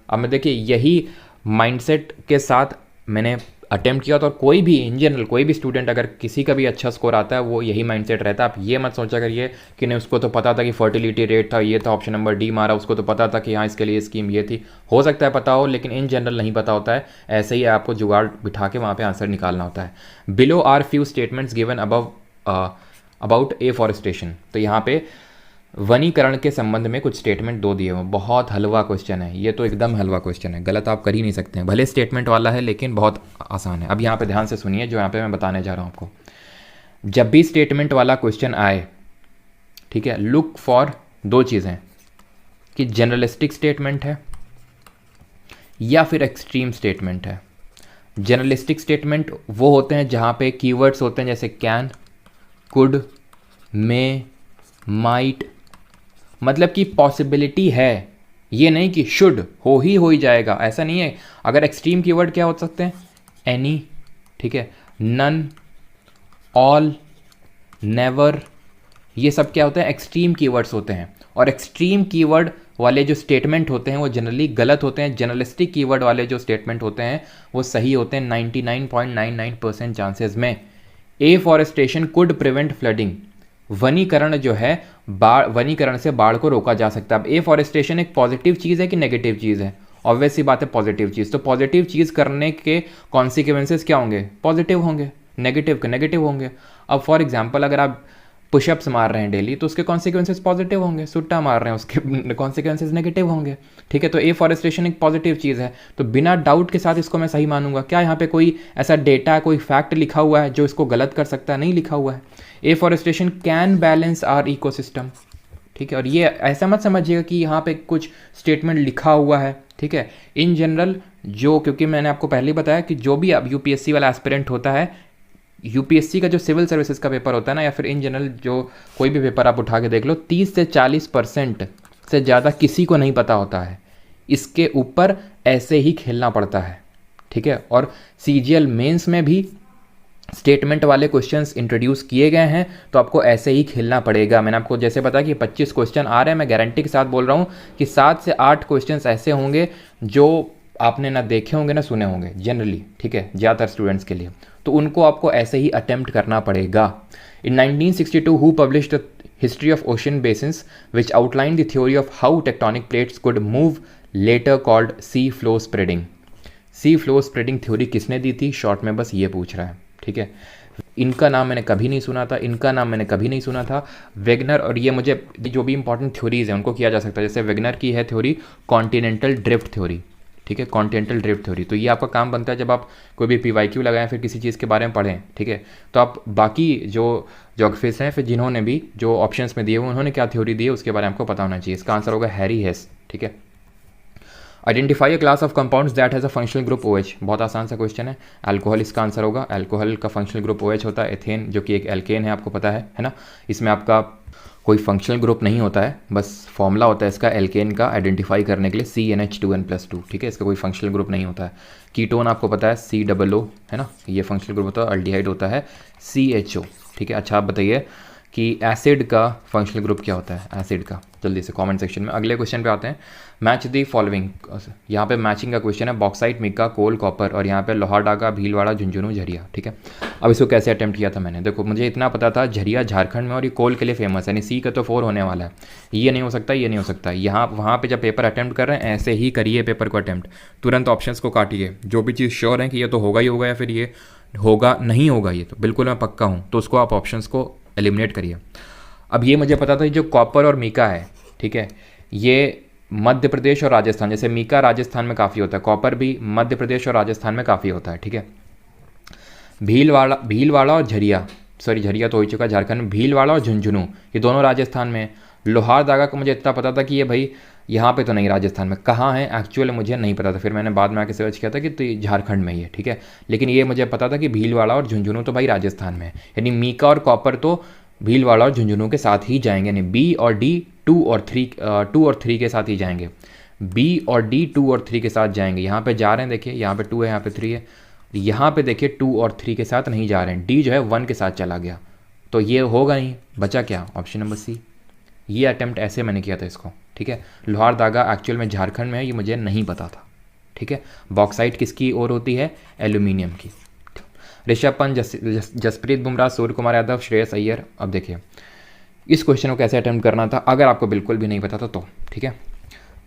अब मैं देखिए यही माइंडसेट के साथ मैंने अटेम्प्ट किया, तो कोई भी इन जनरल कोई भी स्टूडेंट अगर किसी का भी अच्छा स्कोर आता है वो यही माइंडसेट रहता है। आप ये मत सोचा करिए कि नहीं उसको तो पता था कि फर्टिलिटी रेट था, ये था ऑप्शन नंबर डी मारा, उसको तो पता था कि हाँ इसके लिए स्कीम ये थी। हो सकता है पता हो, लेकिन इन जनरल नहीं पता होता है। ऐसे ही आपको जुगाड़ बिठा के वहाँ पे आंसर निकालना होता है। Below are few statements given about afforestation. तो यहाँ पे वनीकरण के संबंध में कुछ स्टेटमेंट दो दिए हुए। बहुत हलवा क्वेश्चन है ये, तो एकदम हलवा क्वेश्चन है, गलत आप कर ही नहीं सकते हैं। भले स्टेटमेंट वाला है लेकिन बहुत आसान है। अब यहाँ पे ध्यान से सुनिए जो यहाँ पे मैं बताने जा रहा हूँ आपको। जब भी स्टेटमेंट वाला क्वेश्चन आए, ठीक है, लुक फॉर दो चीज़ें, कि जनरलिस्टिक स्टेटमेंट है या फिर एक्सट्रीम स्टेटमेंट है। जनरलिस्टिक स्टेटमेंट वो होते हैं जहाँ पे कीवर्ड्स होते हैं जैसे कैन, कुड, मे, माइट, मतलब कि पॉसिबिलिटी है, ये नहीं कि शुड हो ही जाएगा, ऐसा नहीं है। अगर एक्सट्रीम कीवर्ड क्या हो सकते हैं? एनी, ठीक है, नन, ऑल, नेवर, ये सब क्या होते हैं? एक्सट्रीम कीवर्ड्स होते हैं। और एक्सट्रीम कीवर्ड वाले जो स्टेटमेंट होते हैं वो जनरली गलत होते हैं। जनरलिस्टिक कीवर्ड वाले जो स्टेटमेंट होते हैं वो सही होते हैं 99.99% चांसेस में। एफॉरेस्टेशन कुड प्रिवेंट फ्लडिंग, वनीकरण जो है वनीकरण से बाढ़ को रोका जा सकता है। अब एफॉरेस्टेशन एक पॉजिटिव चीज़ है कि नेगेटिव चीज़ है? ऑब्वियस सी बात है पॉजिटिव चीज़। तो पॉजिटिव चीज़ करने के कॉन्सिक्वेंसेस क्या होंगे? पॉजिटिव होंगे। नेगेटिव के नेगेटिव होंगे। अब फॉर एग्जांपल अगर आप पुशअप्स मार रहे हैं डेली तो उसके कॉन्सिक्वेंसेस पॉजिटिव होंगे, सुट्टा मार रहे हैं उसके कॉन्सिक्वेंसेस नेगेटिव होंगे, ठीक है। तो एफॉरेस्टेशन एक पॉजिटिव चीज़ है, तो बिना डाउट के साथ इसको मैं सही मानूंगा। क्या यहाँ पे कोई ऐसा डेटा, कोई फैक्ट लिखा हुआ है जो इसको गलत कर सकता है? नहीं लिखा हुआ है। Afforestation can balance our ecosystem, ठीक है। और ये ऐसा मत समझिएगा कि यहाँ पे कुछ स्टेटमेंट लिखा हुआ है, ठीक है। इन जनरल जो, क्योंकि मैंने आपको पहले ही बताया कि जो भी अब यूपीएससी वाला एस्पिरेंट होता है, यूपीएससी का जो सिविल सर्विसेज का पेपर होता है ना, या फिर इन जनरल जो कोई भी पेपर आप उठा के देख लो, 30 से 40% से ज़्यादा किसी को नहीं पता होता है। इसके ऊपर ऐसे ही खेलना पड़ता है, ठीक है। और सीजीएल मेंस में भी स्टेटमेंट वाले क्वेश्चंस इंट्रोड्यूस किए गए हैं, तो आपको ऐसे ही खेलना पड़ेगा। मैंने आपको जैसे बताया कि 25 क्वेश्चन आ रहे हैं, मैं गारंटी के साथ बोल रहा हूँ कि 7 से 8 क्वेश्चंस ऐसे होंगे जो आपने ना देखे होंगे ना सुने होंगे जनरली, ठीक है, ज़्यादातर स्टूडेंट्स के लिए। तो उनको आपको ऐसे ही अटेम्प्ट करना पड़ेगा। In 1962 who published the history of ocean basins which outline the theory of how tectonic plates could move, later called sea floor spreading. Sea floor spreading theory किसने दी थी? शॉर्ट में बस ये पूछ रहा है, ठीक है। इनका नाम मैंने कभी नहीं सुना था, इनका नाम मैंने कभी नहीं सुना था, वेगनर। और ये मुझे जो भी इंपॉर्टेंट थ्योरीज हैं उनको किया जा सकता है। जैसे वेगनर की है थ्योरी कॉन्टिनेंटल ड्रिफ्ट थ्योरी, ठीक है, कॉन्टिनेंटल ड्रिफ्ट थ्योरी। तो ये आपका काम बनता है जब आप कोई भी पीवाईक्यू लगाएं, फिर किसी चीज़ के बारे में पढ़ें, ठीक है, तो आप बाकी जो ज्योग्राफिस्ट हैं, फिर जिन्होंने भी जो ऑप्शंस में दिए हुए उन्होंने क्या थ्योरी दी है उसके बारे में आपको पता होना चाहिए। इसका आंसर होगा हैरी हेस, ठीक है। Identify a class of compounds that has a functional group OH। बहुत आसान सा क्वेश्चन है। अल्कोहल इसका आंसर होगा। अल्कोहल का फंक्शनल ग्रुप OH होता है। एथेन जो कि एक एल्केन है, आपको पता है ना। इसमें आपका कोई फंक्शनल ग्रुप नहीं होता है, बस फॉर्मूला होता है इसका एल्केन का आइडेंटिफाई करने के लिए CnH2n+2, ठीक है। इसका कोई फंक्शनल ग्रुप नहीं होता है। कीटोन आपको पता है COO है ना, ये फंक्शनल ग्रुप होता है। अल्डिहाइड होता है CHO, ठीक है। अच्छा आप बताइए कि एसिड का फंक्शनल ग्रुप क्या होता है? एसिड का जल्दी से कमेंट सेक्शन में। अगले क्वेश्चन पे आते हैं। Match the following. यहाँ पे मैचिंग का क्वेश्चन है। बॉक्साइट, मिका, कोल, कॉपर, और यहाँ पे लोहारडागा, भीलवाड़ा, झुंझुनू, झरिया, ठीक है। अब इसको कैसे अटेम्प्ट किया था मैंने? देखो मुझे इतना पता था झरिया झारखंड में और ये कोल के लिए फेमस है, यानी सी का तो 4 होने वाला है। ये नहीं हो सकता, ये नहीं हो सकता। यहाँ वहाँ पे जब पेपर अटेम्प्ट कर रहे हैं ऐसे ही करिए पेपर को अटेम्प्ट, तुरंत ऑप्शंस को काटिए। जो भी चीज़ श्योर है कि ये तो होगा ही होगा या फिर ये होगा नहीं होगा, ये तो बिल्कुल मैं पक्का हूँ, तो उसको आप ऑप्शंस को एलिमिनेट करिए। अब ये मुझे पता था जो कॉपर और मीका है, ठीक है, ये मध्य प्रदेश और राजस्थान, जैसे मीका राजस्थान में काफ़ी होता है, कॉपर भी मध्य प्रदेश और राजस्थान में काफ़ी होता है, ठीक है। भीलवाड़ा और झरिया, सॉरी झरिया तो हो चुका झारखंड में, भीलवाड़ा और झुंझुनू ये दोनों राजस्थान में। लोहारदागा को मुझे इतना पता था कि ये भाई यहाँ पे तो नहीं, राजस्थान में कहाँ है एक्चुअल मुझे नहीं पता था, फिर मैंने बाद में आके सर्च किया था कि तो ये झारखंड में ही है, ठीक है। लेकिन ये मुझे पता था कि भीलवाड़ा और झुंझुनू तो भाई राजस्थान में है, यानी मीका और कॉपर तो भीलवाड़ा और झुंझुनू के साथ ही जाएंगे, यानी बी और डी 2 और 3 के साथ ही जाएंगे। बी और डी 2 और 3 के साथ जाएंगे। यहाँ पे जा रहे हैं, देखिए यहाँ पे 2 है, यहाँ पे 3 है, यहाँ पे देखिए 2 और 3 के साथ नहीं जा रहे हैं, डी जो है 1 के साथ चला गया, तो ये होगा नहीं, बचा क्या, ऑप्शन नंबर सी। ये अटेम्प्ट ऐसे मैंने किया था इसको, ठीक है। लोहारदागा एक्चुअल में झारखंड में है, ये मुझे नहीं पता था, ठीक है। बॉक्साइट किसकी ओर होती है, एल्यूमिनियम की। ऋषभ पंत, जसप्रीत बुमराह, सूर्य कुमार यादव, श्रेयस अय्यर। अब देखिए इस क्वेश्चन को कैसे अटेम्प्ट करना था अगर आपको बिल्कुल भी नहीं पता था तो, ठीक है।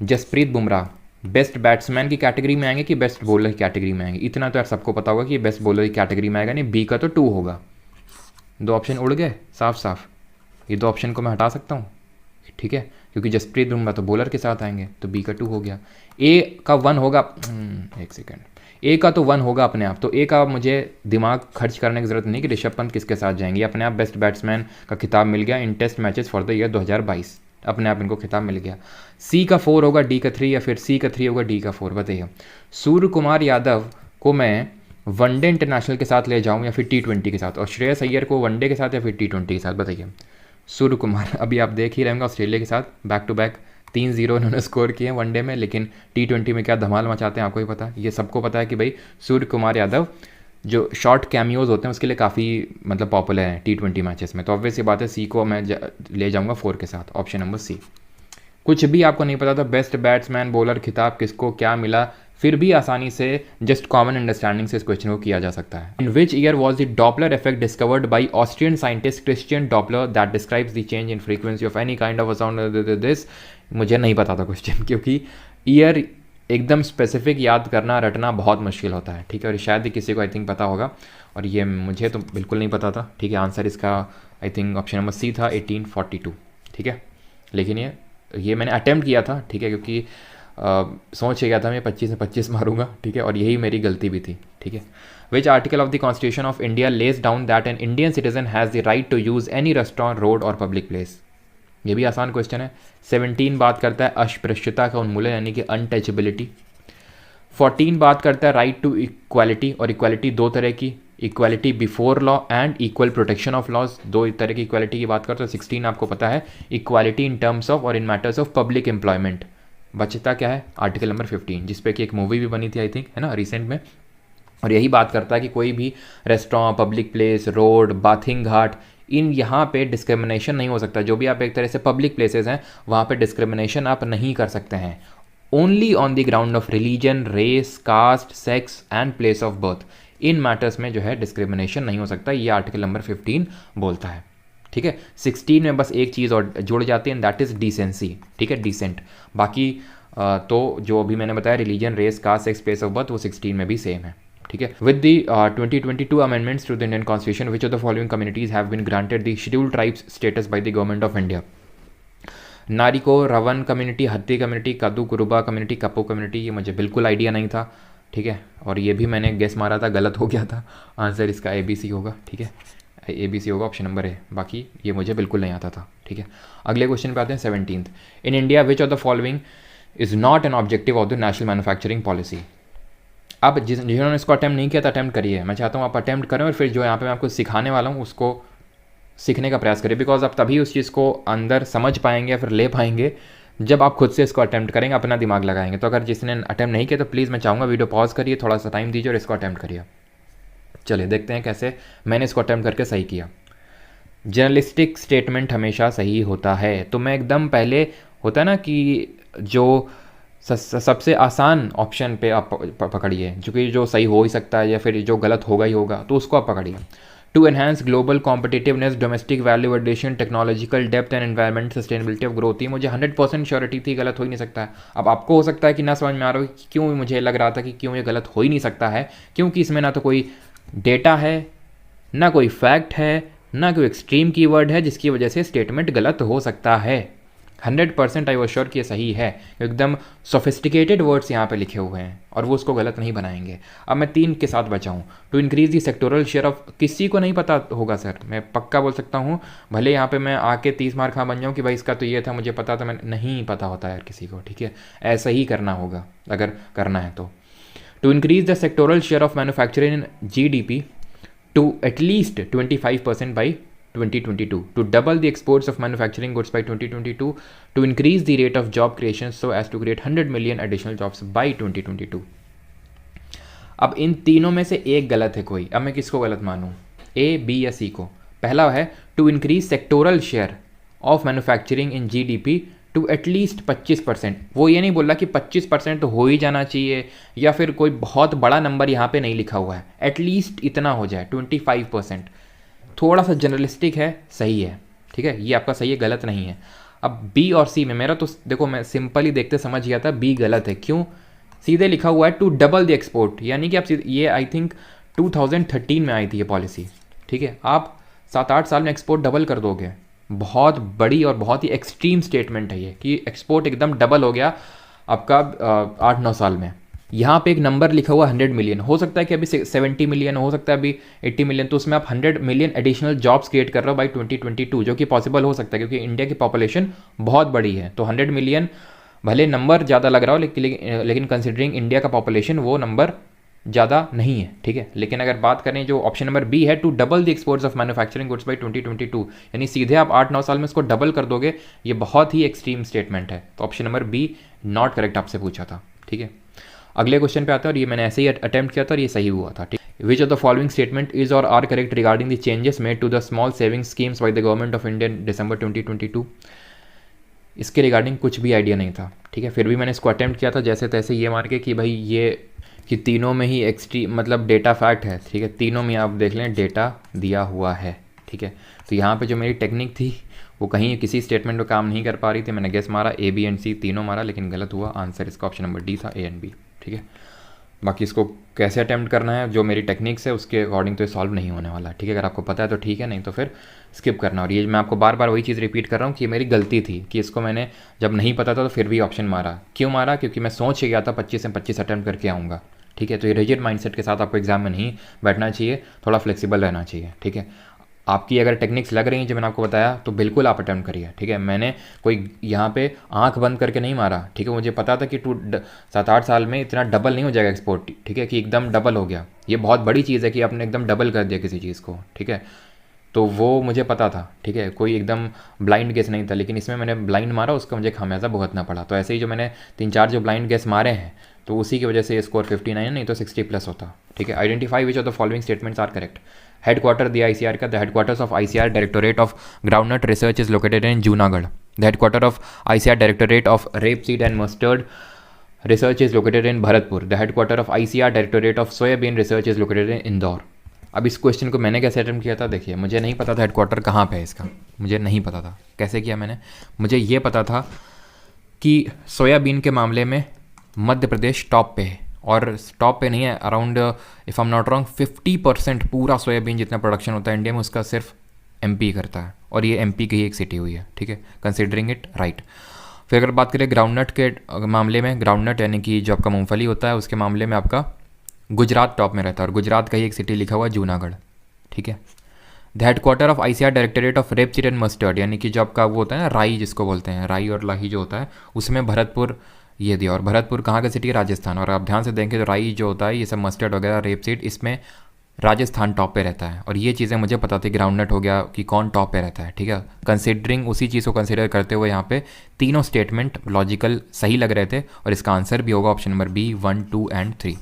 जसप्रीत बुमराह बेस्ट बैट्समैन की कैटेगरी में आएंगे कि बेस्ट बॉलर की कैटेगरी में आएंगे, इतना तो यार सबको पता होगा कि ये बेस्ट बॉलर की कैटेगरी में आएगा, नहीं बी का तो 2 होगा। 2 ऑप्शन उड़ गए साफ साफ, ये 2 ऑप्शन को मैं हटा सकता हूँ, ठीक है, क्योंकि जसप्रीत बुमराह तो बॉलर के साथ आएंगे, तो बी का 2 हो गया। ए का 1 होगा, एक सेकेंड, ए का तो 1 होगा अपने आप, तो ए का मुझे दिमाग खर्च करने की जरूरत नहीं कि ऋषभ पंत किसके साथ जाएंगे, अपने आप बेस्ट बैट्समैन का खिताब मिल गया in test matches for the year 2022, अपने आप इनको खिताब मिल गया। सी का 4 होगा, डी का 3, या फिर सी का 3 होगा, डी का 4, बताइए। सूर्य कुमार यादव को मैं वनडे इंटरनेशनल के साथ ले जाऊं या फिर T20 के साथ, और श्रेयस अय्यर को वनडे के साथ या फिर T20 के साथ, बताइए। सूर्य कुमार अभी आप देख ही रहेंगे ऑस्ट्रेलिया के साथ बैक टू बैक 3-0 इन्होंने स्कोर किए हैं वनडे में, लेकिन T20 में क्या धमाल मचाते हैं आपको ही पता है, ये सबको पता है कि भाई सूर्य कुमार यादव जो शॉर्ट कैमियोज होते हैं उसके लिए काफ़ी मतलब पॉपुलर है T20 मैचेस में, तो ऑब्वियस ये बात है सी को मैं ले जाऊंगा 4 के साथ, ऑप्शन नंबर सी। कुछ भी आपको नहीं पता था, बेस्ट बैट्समैन बॉलर खिताब किसको क्या मिला, फिर भी आसानी से जस्ट कॉमन अंडरस्टैंडिंग से इस क्वेश्चन को किया जा सकता है। In which year was the Doppler effect discovered by Austrian scientist Christian Doppler that describes the change in frequency of any kind of a sound this. मुझे नहीं पता था क्वेश्चन, क्योंकि ईयर एकदम स्पेसिफिक याद करना रटना बहुत मुश्किल होता है, ठीक है, और शायद ही किसी को आई थिंक पता होगा, और ये मुझे तो बिल्कुल नहीं पता था, ठीक है। आंसर इसका I think option number C था 1842, ठीक है। लेकिन ये मैंने अटैम्प्ट किया था, ठीक है, क्योंकि सोच गया था मैं 25 में 25 मारूंगा, ठीक है, और यही मेरी गलती भी थी, ठीक है। Which article of the constitution of India lays down that an Indian citizen has the right to use any restaurant, road और पब्लिक प्लेस। ये भी आसान क्वेश्चन है। 17 बात करता है अस्पृश्यता का उन्मूलन यानी कि अनटचेबिलिटी। 14 बात करता है राइट टू इक्वालिटी, और इक्वालिटी 2 तरह की, equality before law and equal protection of laws, 2 तरह की इक्वालिटी की बात करते हैं। 16 आपको पता है इक्वालिटी इन टर्म्स ऑफ और इन मैटर्स ऑफ पब्लिक एम्प्लॉयमेंट। बचता क्या है, आर्टिकल नंबर 15, जिसपे कि एक मूवी भी बनी थी आई थिंक, है ना, रिसेंट में, और यही बात करता है कि कोई भी restaurant, public place, road, bathing ghat, इन यहाँ पे डिस्क्रिमिनेशन नहीं हो सकता। जो भी आप एक तरह से पब्लिक प्लेसेस हैं वहाँ पे डिस्क्रिमिनेशन आप नहीं कर सकते हैं, only on the ground of religion, race, caste, sex and place of birth. इन मैटर्स में जो है डिस्क्रिमिनेशन नहीं हो सकता, ये आर्टिकल नंबर 15 बोलता है, ठीक है। 16 में बस एक चीज़ और जुड़ जाती है एंड दैट इज़ डिसेंसी, ठीक है, डिसेंट। बाकी तो जो अभी मैंने बताया religion, race, caste, sex, place of birth, वो 16 में भी सेम है, ठीक है। With the 2022 amendments to the Indian constitution which of the following communities have been granted the scheduled tribes status by the government of India. Narikoravan community, Hatti community, Kadu Kuruba community, कपो community. ये मुझे बिल्कुल idea नहीं था, ठीक है, और ये भी मैंने गेस मारा था, गलत हो गया था। आंसर इसका ABC होगा, ठीक है, ABC होगा, ऑप्शन नंबर ए। बाकी ये मुझे बिल्कुल नहीं आता था, ठीक है। अगले क्वेश्चन पे आते हैं 17th। In India which of the following is not an objective of the national manufacturing policy. अब जिन्होंने इसको अटैम्प्ट नहीं किया था अटैम्प्ट करिए, मैं चाहता हूँ आप अटैम्प्ट करें और फिर जो यहाँ पे मैं आपको सिखाने वाला हूँ उसको सीखने का प्रयास करिए, बिकॉज आप तभी उस चीज़ को अंदर समझ पाएंगे या फिर ले पाएंगे जब आप खुद से इसको अटैम्प्ट करेंगे, अपना दिमाग लगाएंगे। तो अगर जिसने अटैम्प्ट नहीं किया तो प्लीज़ मैं चाहूँगा वीडियो पॉज करिए, थोड़ा सा टाइम दीजिए और इसको अटैम्प्ट करिए। चलिए देखते हैं कैसे मैंने इसको अटैम्प्ट करके सही किया। जर्नलिस्टिक स्टेटमेंट हमेशा सही होता है, तो मैं एकदम पहले होता है ना कि जो सबसे आसान ऑप्शन पे आप पकड़िए, जो सही हो ही सकता है या फिर जो गलत होगा ही होगा, तो उसको आप पकड़िए। To enhance global competitiveness, domestic value addition, technological depth and environment sustainability of growth. ये मुझे 100% श्योरिटी थी, गलत हो ही नहीं सकता है। अब आपको हो सकता है कि ना समझ में आ रहा हो कि क्यों मुझे लग रहा था कि क्यों ये गलत हो ही नहीं सकता है, क्योंकि इसमें ना तो कोई डेटा है, ना कोई फैक्ट है, ना कोई एक्सट्रीम कीवर्ड है जिसकी वजह से स्टेटमेंट गलत हो सकता है। 100% आई वॉज श्योर कि ये सही है, एकदम सोफिस्टिकेटेड वर्ड्स यहाँ पे लिखे हुए हैं और वो उसको गलत नहीं बनाएंगे। अब मैं 3 के साथ बचा हूँ। To increase the sectoral share of, किसी को नहीं पता होगा सर, मैं पक्का बोल सकता हूँ, भले यहाँ पे मैं आके 30 मार्क खा बन जाऊँ कि भाई इसका तो ये था, मुझे पता था, मैं नहीं पता होता यार किसी को, ठीक है, ऐसा ही करना होगा अगर करना है तो। To increase the sectoral share of manufacturing in GDP to at least 25% by 2022, to double the exports of manufacturing goods by 2022, to increase the rate of job creation so as to create 100 million additional jobs by 2022। अब इन तीनों में से एक गलत है कोई, अब मैं किसको गलत मानूं, A, B या C को। पहला है to increase sectoral share of manufacturing in GDP to at least 25%। वो ये नहीं बोल रहा कि 25% तो हो ही जाना चाहिए, या फिर कोई बहुत बड़ा नंबर यहाँ पे नहीं लिखा हुआ है, एटलीस्ट इतना हो जाए 25%, थोड़ा सा जनरलिस्टिक है, सही है, ठीक है, ये आपका सही है, गलत नहीं है। अब B और C में मेरा तो देखो, मैं सिंपल ही देखते समझ गया था B गलत है, क्यों, सीधे लिखा हुआ है टू डबल द एक्सपोर्ट, यानी कि आप ये आई थिंक 2013 में आई थी ये पॉलिसी, ठीक है, आप 7-8 साल में एक्सपोर्ट डबल कर दोगे, बहुत बड़ी और बहुत ही एक्सट्रीम स्टेटमेंट है ये कि एक्सपोर्ट एकदम डबल हो गया आपका 8-9 साल में। यहाँ पे एक नंबर लिखा हुआ 100 मिलियन, हो सकता है कि अभी 70 मिलियन, हो सकता है अभी 80 मिलियन, तो उसमें आप 100 मिलियन एडिशनल जॉब्स क्रिएट कर रहे हो बाई 2022, जो कि पॉसिबल हो सकता है क्योंकि इंडिया की पॉपुलेशन बहुत बड़ी है। तो 100 मिलियन भले नंबर ज़्यादा लग रहा हो, लेकिन कंसिडरिंग इंडिया का पॉपुलेशन वो नंबर ज़्यादा नहीं है, ठीक है। लेकिन अगर बात करें जो ऑप्शन नंबर B है, to double the exports of manufacturing goods by 2022, यानी सीधे आप 8-9 साल में इसको डबल कर दोगे, ये बहुत ही एक्सट्रीम स्टेटमेंट है। तो option number B not correct आपसे पूछा था, ठीक है। अगले क्वेश्चन पे आता है और ये मैंने ऐसे ही अटेम्प्ट किया था और ये सही हुआ था, ठीक। Which of the following statement is और are correct regarding the changes made to the small saving schemes by the government of India in December 2022। इसके रिगार्डिंग कुछ भी आइडिया नहीं था, ठीक है, फिर भी मैंने इसको अटेम्प्ट किया था जैसे तैसे ये मार के कि भाई ये कि तीनों में ही एक्सट्रीम मतलब डेटा फैक्ट है, ठीक है, तीनों में आप देख लें डेटा दिया हुआ है, ठीक है। तो यहाँ पे जो मेरी टेक्निक थी वो कहीं किसी स्टेटमेंट में काम नहीं कर पा रही थी, मैंने गेस मारा A, B एंड C तीनों मारा, लेकिन गलत हुआ। आंसर इसका ऑप्शन नंबर D था, A एंड B, ठीक है। बाकी इसको कैसे अटैम्प्ट करना है, जो मेरी टेक्निक्स है उसके अकॉर्डिंग तो ये सॉल्व नहीं होने वाला, ठीक है। अगर आपको पता है तो ठीक है, नहीं तो फिर स्किप करना। और ये मैं आपको बार बार वही चीज़ रिपीट कर रहा हूँ कि मेरी गलती थी कि इसको मैंने जब नहीं पता था तो फिर भी ऑप्शन मारा। क्यों मारा, क्योंकि मैं सोच के गया था 25 से 25 अटैम्प्ट करके आऊँगा, ठीक है। तो ये रिजिड माइंडसेट के साथ आपको एग्जाम में नहीं बैठना चाहिए, थोड़ा फ्लेक्सिबल रहना चाहिए, ठीक है। आपकी अगर टेक्निक्स लग रही हैं जो मैंने आपको बताया तो बिल्कुल आप अटेम्प्ट करिए, ठीक है। मैंने कोई यहाँ पे आंख बंद करके नहीं मारा, ठीक है। मुझे पता था कि 7-8 साल में इतना डबल नहीं हो जाएगा एक्सपोर्ट, ठीक है, कि एकदम डबल हो गया। ये बहुत बड़ी चीज़ है कि आपने एकदम डबल कर दिया किसी चीज़ को, ठीक है। तो वो मुझे पता था, ठीक है, कोई एकदम ब्लाइंड गेस नहीं था, लेकिन इसमें मैंने ब्लाइंड मारा, उसका मुझे खामियाजा भुगतना पड़ा। तो ऐसे ही जो मैंने 3-4 जो ब्लाइंड गेस मारे हैं तो उसी की वजह से ये स्कोर 59 नहीं तो 60+ होता, ठीक है। Identify which of the following statements are correct. Headquarter दिया ICR का, the headquarters of ICR directorate of groundnut research is located in Junagadh. The headquarter of ICR directorate of rapeseed and mustard research is located in Bharatpur. The headquarter of ICR directorate of soybean research is located in Indore. अब इस question को मैंने कैसे attempt किया था, देखिए, मुझे नहीं पता था हेडक्वार्टर कहाँ पे है इसका, मुझे नहीं पता था। कैसे किया मैंने, मुझे ये पता था कि सोयाबीन के मामले में मध्य प्रदेश टॉप पे है, और टॉप पे नहीं है, around if I am not wrong 50% पूरा सोयाबीन जितना प्रोडक्शन होता है इंडिया में उसका सिर्फ MP करता है, और ये MP की ही एक सिटी हुई है, ठीक है, कंसिडरिंग इट राइट। फिर अगर बात करें ग्राउंडनट के मामले में, ग्राउंडनट यानी कि जो आपका मूंगफली होता है उसके मामले में आपका गुजरात टॉप में रहता है, और गुजरात का ही एक सिटी लिखा हुआ है जूनागढ़, ठीक है। The headquarter of ICR directorate of rapeseed and mustard, यानी कि जो आपका वो होता है ना राई जिसको बोलते हैं, राई और लाही जो होता है, उसमें भरतपुर ये दिया। और भरतपुर कहाँ का सिटी है, राजस्थान। और आप ध्यान से देखें तो राई जो होता है ये सब मस्टर्ड वगैरह रेपसीड, इसमें राजस्थान टॉप पे रहता है। और ये चीज़ें मुझे पता थी, ग्राउंडनट हो गया कि कौन टॉप पे रहता है, ठीक है। कंसिडरिंग उसी चीज़ को कंसिडर करते हुए यहाँ पे तीनों स्टेटमेंट लॉजिकल सही लग रहे थे, और इसका आंसर भी होगा ऑप्शन नंबर B 1, 2 एंड 3।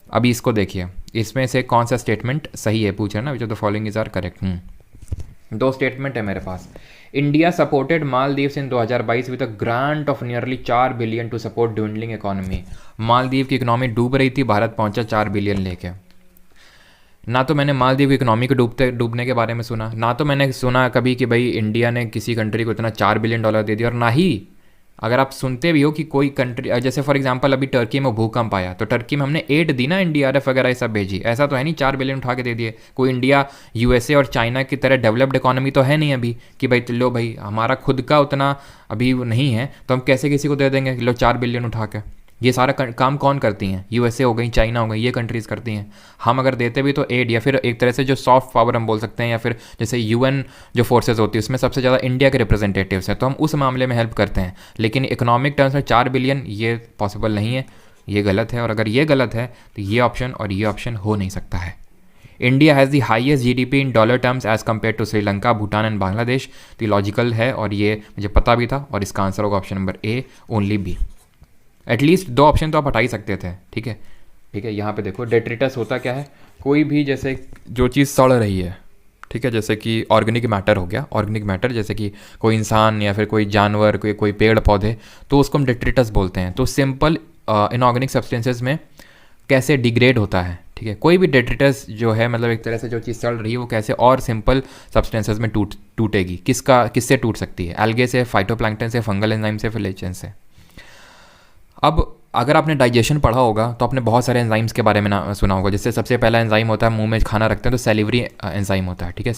अभी इसको देखिए, इसमें से कौन सा स्टेटमेंट सही है पूछ रहे ना, which of the following is are correct. 2 statement है मेरे पास। India supported Maldives in 2022 with a grant of nearly 4 billion to support dwindling economy. Maldives की इकोनॉमी डूब रही थी, भारत पहुंचा 4 बिलियन लेके। ना तो मैंने मालदीव की इकोनॉमी को डूबने के बारे में सुना, ना तो मैंने सुना कभी कि भाई इंडिया ने किसी कंट्री को इतना $4 बिलियन दे दिया, और ना ही अगर आप सुनते भी हो कि कोई कंट्री, जैसे फॉर एग्जांपल अभी टर्की में भूकंप आया तो टर्की में हमने एड दी ना, एनडीआरएफ वगैरह ये सब भेजी, ऐसा तो है नहीं 4 बिलियन उठा के दे दिए। कोई इंडिया यूएसए और चाइना की तरह डेवलप्ड इकोनॉमी तो है नहीं अभी कि भाई लो भाई हमारा खुद का उतना अभी नहीं है तो हम कैसे किसी को दे देंगे लो 4 बिलियन उठा के। ये सारा काम कौन करती हैं? यूएसए हो गई, चाइना हो गई, ये कंट्रीज़ करती हैं। हम अगर देते भी तो एड या फिर एक तरह से जो सॉफ्ट पावर हम बोल सकते हैं, या फिर जैसे यूएन जो फोर्सेज होती है उसमें सबसे ज़्यादा इंडिया के रिप्रेजेंटेटिव्स हैं तो हम उस मामले में हेल्प करते हैं। लेकिन इकोनॉमिक टर्म्स में 4 बिलियन ये पॉसिबल नहीं है, ये गलत है। और अगर ये गलत है तो ये ऑप्शन और ये ऑप्शन हो नहीं सकता है। India has the highest GDP in dollar terms as compare to Sri Lanka, Bhutan and Bangladesh. तो ये लॉजिकल है और ये मुझे पता भी था, और इसका आंसर होगा option number A, only B. At least 2 option तो आप हटा ही सकते थे। ठीक है, ठीक है। यहाँ पे देखो डेट्रिटस होता क्या है, कोई भी जैसे जो चीज़ सड़ रही है, ठीक है, जैसे कि ऑर्गेनिक मैटर हो गया, ऑर्गेनिक मैटर जैसे कि कोई इंसान या फिर कोई जानवर, कोई पेड़ पौधे, तो उसको हम डेट्रिटस बोलते हैं। तो सिंपल इनऑर्गेनिक सब्सटेंसेज में कैसे डिग्रेड होता है, ठीक है, कोई भी डेट्रिटस जो है मतलब एक तरह से जो चीज़ सड़ रही है वो कैसे और सिंपल सब्सटेंसेज में टूटेगी। किससे टूट सकती है? एल्गे से, फाइटोप्लैंक्टन से, फंगल एंजाइम से, फिर लिचेन से। अब अगर आपने डाइजेशन पढ़ा होगा तो आपने बहुत सारे एंजाइम्स के बारे में सुना होगा। जैसे सबसे पहला एंजाइम होता है, मुंह में खाना रखते हैं तो सैलिवरी एंजाइम होता है, ठीक है,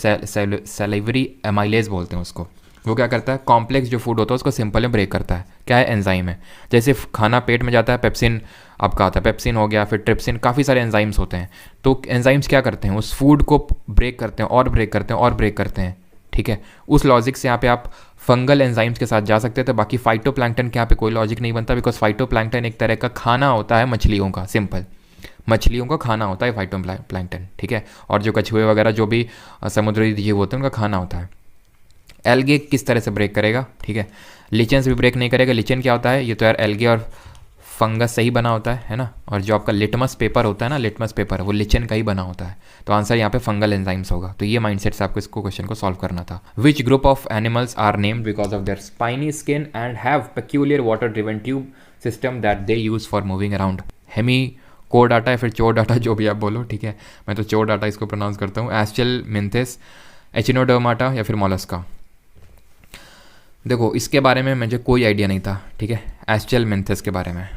सैलिवरी एमाइलेज बोलते हैं उसको। वो क्या करता है, कॉम्प्लेक्स जो फूड होता है उसको सिंपल में ब्रेक करता है। क्या है? एंजाइम है। जैसे खाना पेट में जाता है, पेप्सिन आपका आता है, पेप्सिन हो गया, फिर ट्रिप्सिन, काफ़ी सारे एंजाइम्स होते हैं। तो एंजाइम्स क्या करते हैं, उस फूड को ब्रेक करते हैं और ब्रेक करते हैं और ब्रेक करते हैं, ठीक है। उस लॉजिक से यहाँ पे आप फंगल एंजाइम्स के साथ जा सकते थे। बाकी फाइटोप्लैंक्टन के यहाँ पे कोई लॉजिक नहीं बनता, बिकॉज फाइटोप्लैंक्टन एक तरह का खाना होता है मछलियों का, सिंपल मछलियों का खाना होता है फाइटोप्लैंक्टन, ठीक है। और जो कछुए वगैरह जो भी समुद्री जीव होते हैं उनका खाना होता है। एल्गे किस तरह से ब्रेक करेगा, ठीक है, लिचन से भी ब्रेक नहीं करेगा। लिचन क्या होता है, ये तो यार एल्गे और फंगस से ही बना होता है ना। और जो आपका लिटमस पेपर होता है ना, लिटमस पेपर, वो लिचन का ही बना होता है। तो आंसर यहाँ पे फंगल एंजाइम्स होगा। तो ये माइंडसेट से आपको इसको क्वेश्चन को सॉल्व करना था। Which group of animals are named because of their spiny skin and have peculiar water driven tube system that they use for moving around? Hemichordata या फिर चोडाटा, जो भी आप बोलो, ठीक है, मैं तो चोडाटा इसको प्रोनाउंस करता हूँ। एस्चेलमिंथिस, एचिनोडर्माटा या फिर मोलस्का। देखो इसके बारे में मुझे कोई आइडिया नहीं था, ठीक है, एस्चेलमिंथिस के बारे में।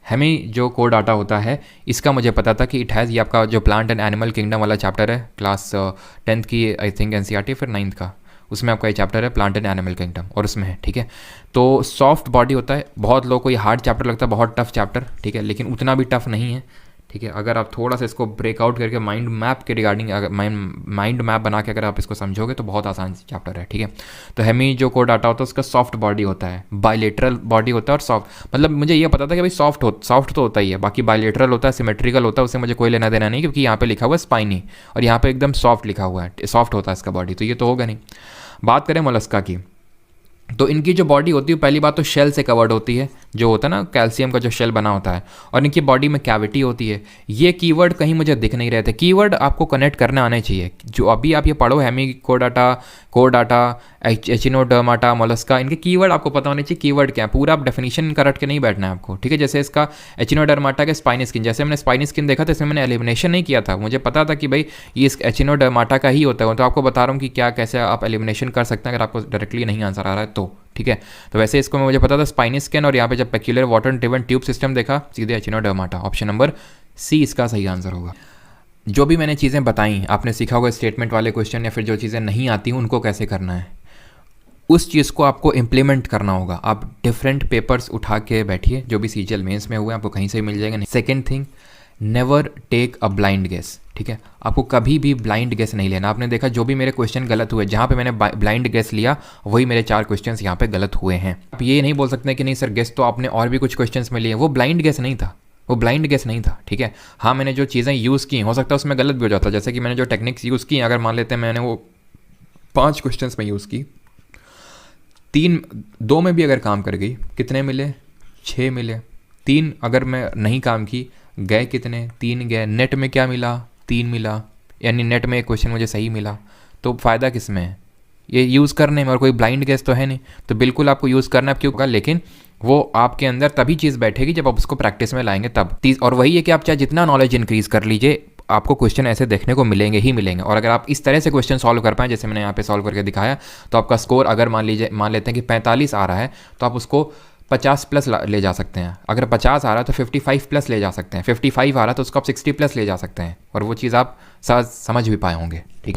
हेमी जो कोडाटा होता है इसका मुझे पता था कि इट हैज़, ये आपका जो प्लांट एंड एनिमल किंगडम वाला चैप्टर है क्लास 10th की आई थिंक एनसीईआरटी, फिर 9th का, उसमें आपका ये चैप्टर है प्लांट एंड एनिमल किंगडम, और उसमें है, ठीक है। तो सॉफ्ट बॉडी होता है। बहुत लोगों को ये हार्ड चैप्टर लगता है, बहुत टफ चैप्टर, ठीक है, लेकिन उतना भी टफ नहीं है, ठीक है। अगर आप थोड़ा सा इसको ब्रेकआउट करके माइंड मैप के रिगार्डिंग, अगर माइंड मैप बना के अगर आप इसको समझोगे तो बहुत आसान चैप्टर है, ठीक है। तो हेमी जो कोडाटा होता है उसका सॉफ्ट बॉडी होता है, बायलेटरल बॉडी होता है, और सॉफ्ट मतलब मुझे ये पता था कि भाई सॉफ्ट तो होता ही है, बाकी बायलेटरल होता है, सिमेट्रिकल होता है, उससे मुझे कोई लेना देना नहीं, क्योंकि यहाँ पे लिखा हुआ है स्पाइनी और यहाँ पे एकदम सॉफ्ट लिखा हुआ है, सॉफ्ट होता है इसका बॉडी, तो ये तो होगा नहीं। बात करें मोलस्का की, तो इनकी जो बॉडी होती है पहली बात तो शेल से कवर्ड होती है, जो होता है ना कैल्शियम का जो शेल बना होता है, और इनकी बॉडी में कैविटी होती है। ये कीवर्ड कहीं मुझे दिख नहीं रहे थे, कीवर्ड आपको कनेक्ट करने आने चाहिए। जो अभी आप ये पढ़ो, हेमी कोडाटा, एचिनोडर्माटा, मोलस्का, इनके कीवर्ड आपको पता होने चाहिए, कीवर्ड क्या है। पूरा आप डेफिनेशन का रट के नहीं बैठना है आपको, ठीक है। जैसे इसका एचिनोडर्माटा के स्पाइनी स्किन, जैसे मैंने स्पाइनी स्किन देखा था इसमें मैंने एलिमिनेशन नहीं किया था, मुझे पता था कि भाई ये इस एचिनोडर्माटा का ही होता है। तो आपको बता रहा हूँ कि क्या कैसे आप एलिमिनेशन कर सकते हैं अगर आपको डायरेक्टली नहीं आंसर आ रहा है तो, ठीक है। तो वैसे इसको मुझे पता था स्पाइनी स्किन, और यहाँ पे जब peculiar water driven tube system देखा, सीधे एचिनोडर्माटा। ऑप्शन नंबर सी इसका सही आंसर होगा। जो भी मैंने चीज़ें बताई, आपने सीखा होगा स्टेटमेंट वाले क्वेश्चन या फिर जो चीज़ें नहीं आती उनको कैसे करना है, उस चीज़ को आपको इम्प्लीमेंट करना होगा। आप डिफरेंट पेपर्स उठा के बैठिए, जो भी सीजीएल मेंस में हुए आपको कहीं से मिल जाएगा। Second thing, never take a blind guess, ठीक है। आपको कभी भी ब्लाइंड गेस नहीं लेना। आपने देखा जो भी मेरे क्वेश्चन गलत हुए, जहाँ पे मैंने ब्लाइंड गेस लिया वही मेरे 4 क्वेश्चंस यहाँ पे गलत हुए हैं। आप ये नहीं बोल सकते कि नहीं सर गेस तो आपने और भी कुछ क्वेश्चंस में लिए, वो ब्लाइंड गेस नहीं था, वो ब्लाइंड गेस नहीं था, ठीक है। हाँ मैंने जो चीज़ें यूज़ की हो सकता है उसमें गलत भी हो जाता, जैसे कि मैंने जो टेक्निक्स यूज़ की, अगर मान लेते हैं मैंने वो 5 क्वेश्चंस में यूज़ की, 2 में भी अगर काम कर गई, कितने मिले? 6 मिले। 3 अगर मैं नहीं काम की, गए कितने? 3 गए। नेट में क्या मिला? 3 मिला, यानी नेट में एक क्वेश्चन मुझे सही मिला। तो फ़ायदा किस में है? ये यूज़ करने में, और कोई ब्लाइंड गेस तो है नहीं। तो बिल्कुल आपको यूज़ करना है, क्यों होगा, लेकिन वो आपके अंदर तभी चीज़ बैठेगी जब आप उसको प्रैक्टिस में लाएंगे तब। और वही है कि आप चाहे जितना नॉलेज इंक्रीज़ कर लीजिए, आपको क्वेश्चन ऐसे देखने को मिलेंगे ही मिलेंगे। और अगर आप इस तरह से क्वेश्चन सॉल्व कर पाएँ जैसे मैंने यहाँ पे सॉल्व करके दिखाया, तो आपका स्कोर अगर मान लेते हैं कि 45 आ रहा है, तो आप उसको 50 प्लस ले जा सकते हैं। अगर 50 आ रहा है तो 55 प्लस ले जा सकते हैं। 55 आ रहा है तो उसको आप 60 प्लस ले जा सकते हैं, और वो चीज़ आप समझ भी पाए होंगे। ठीक है।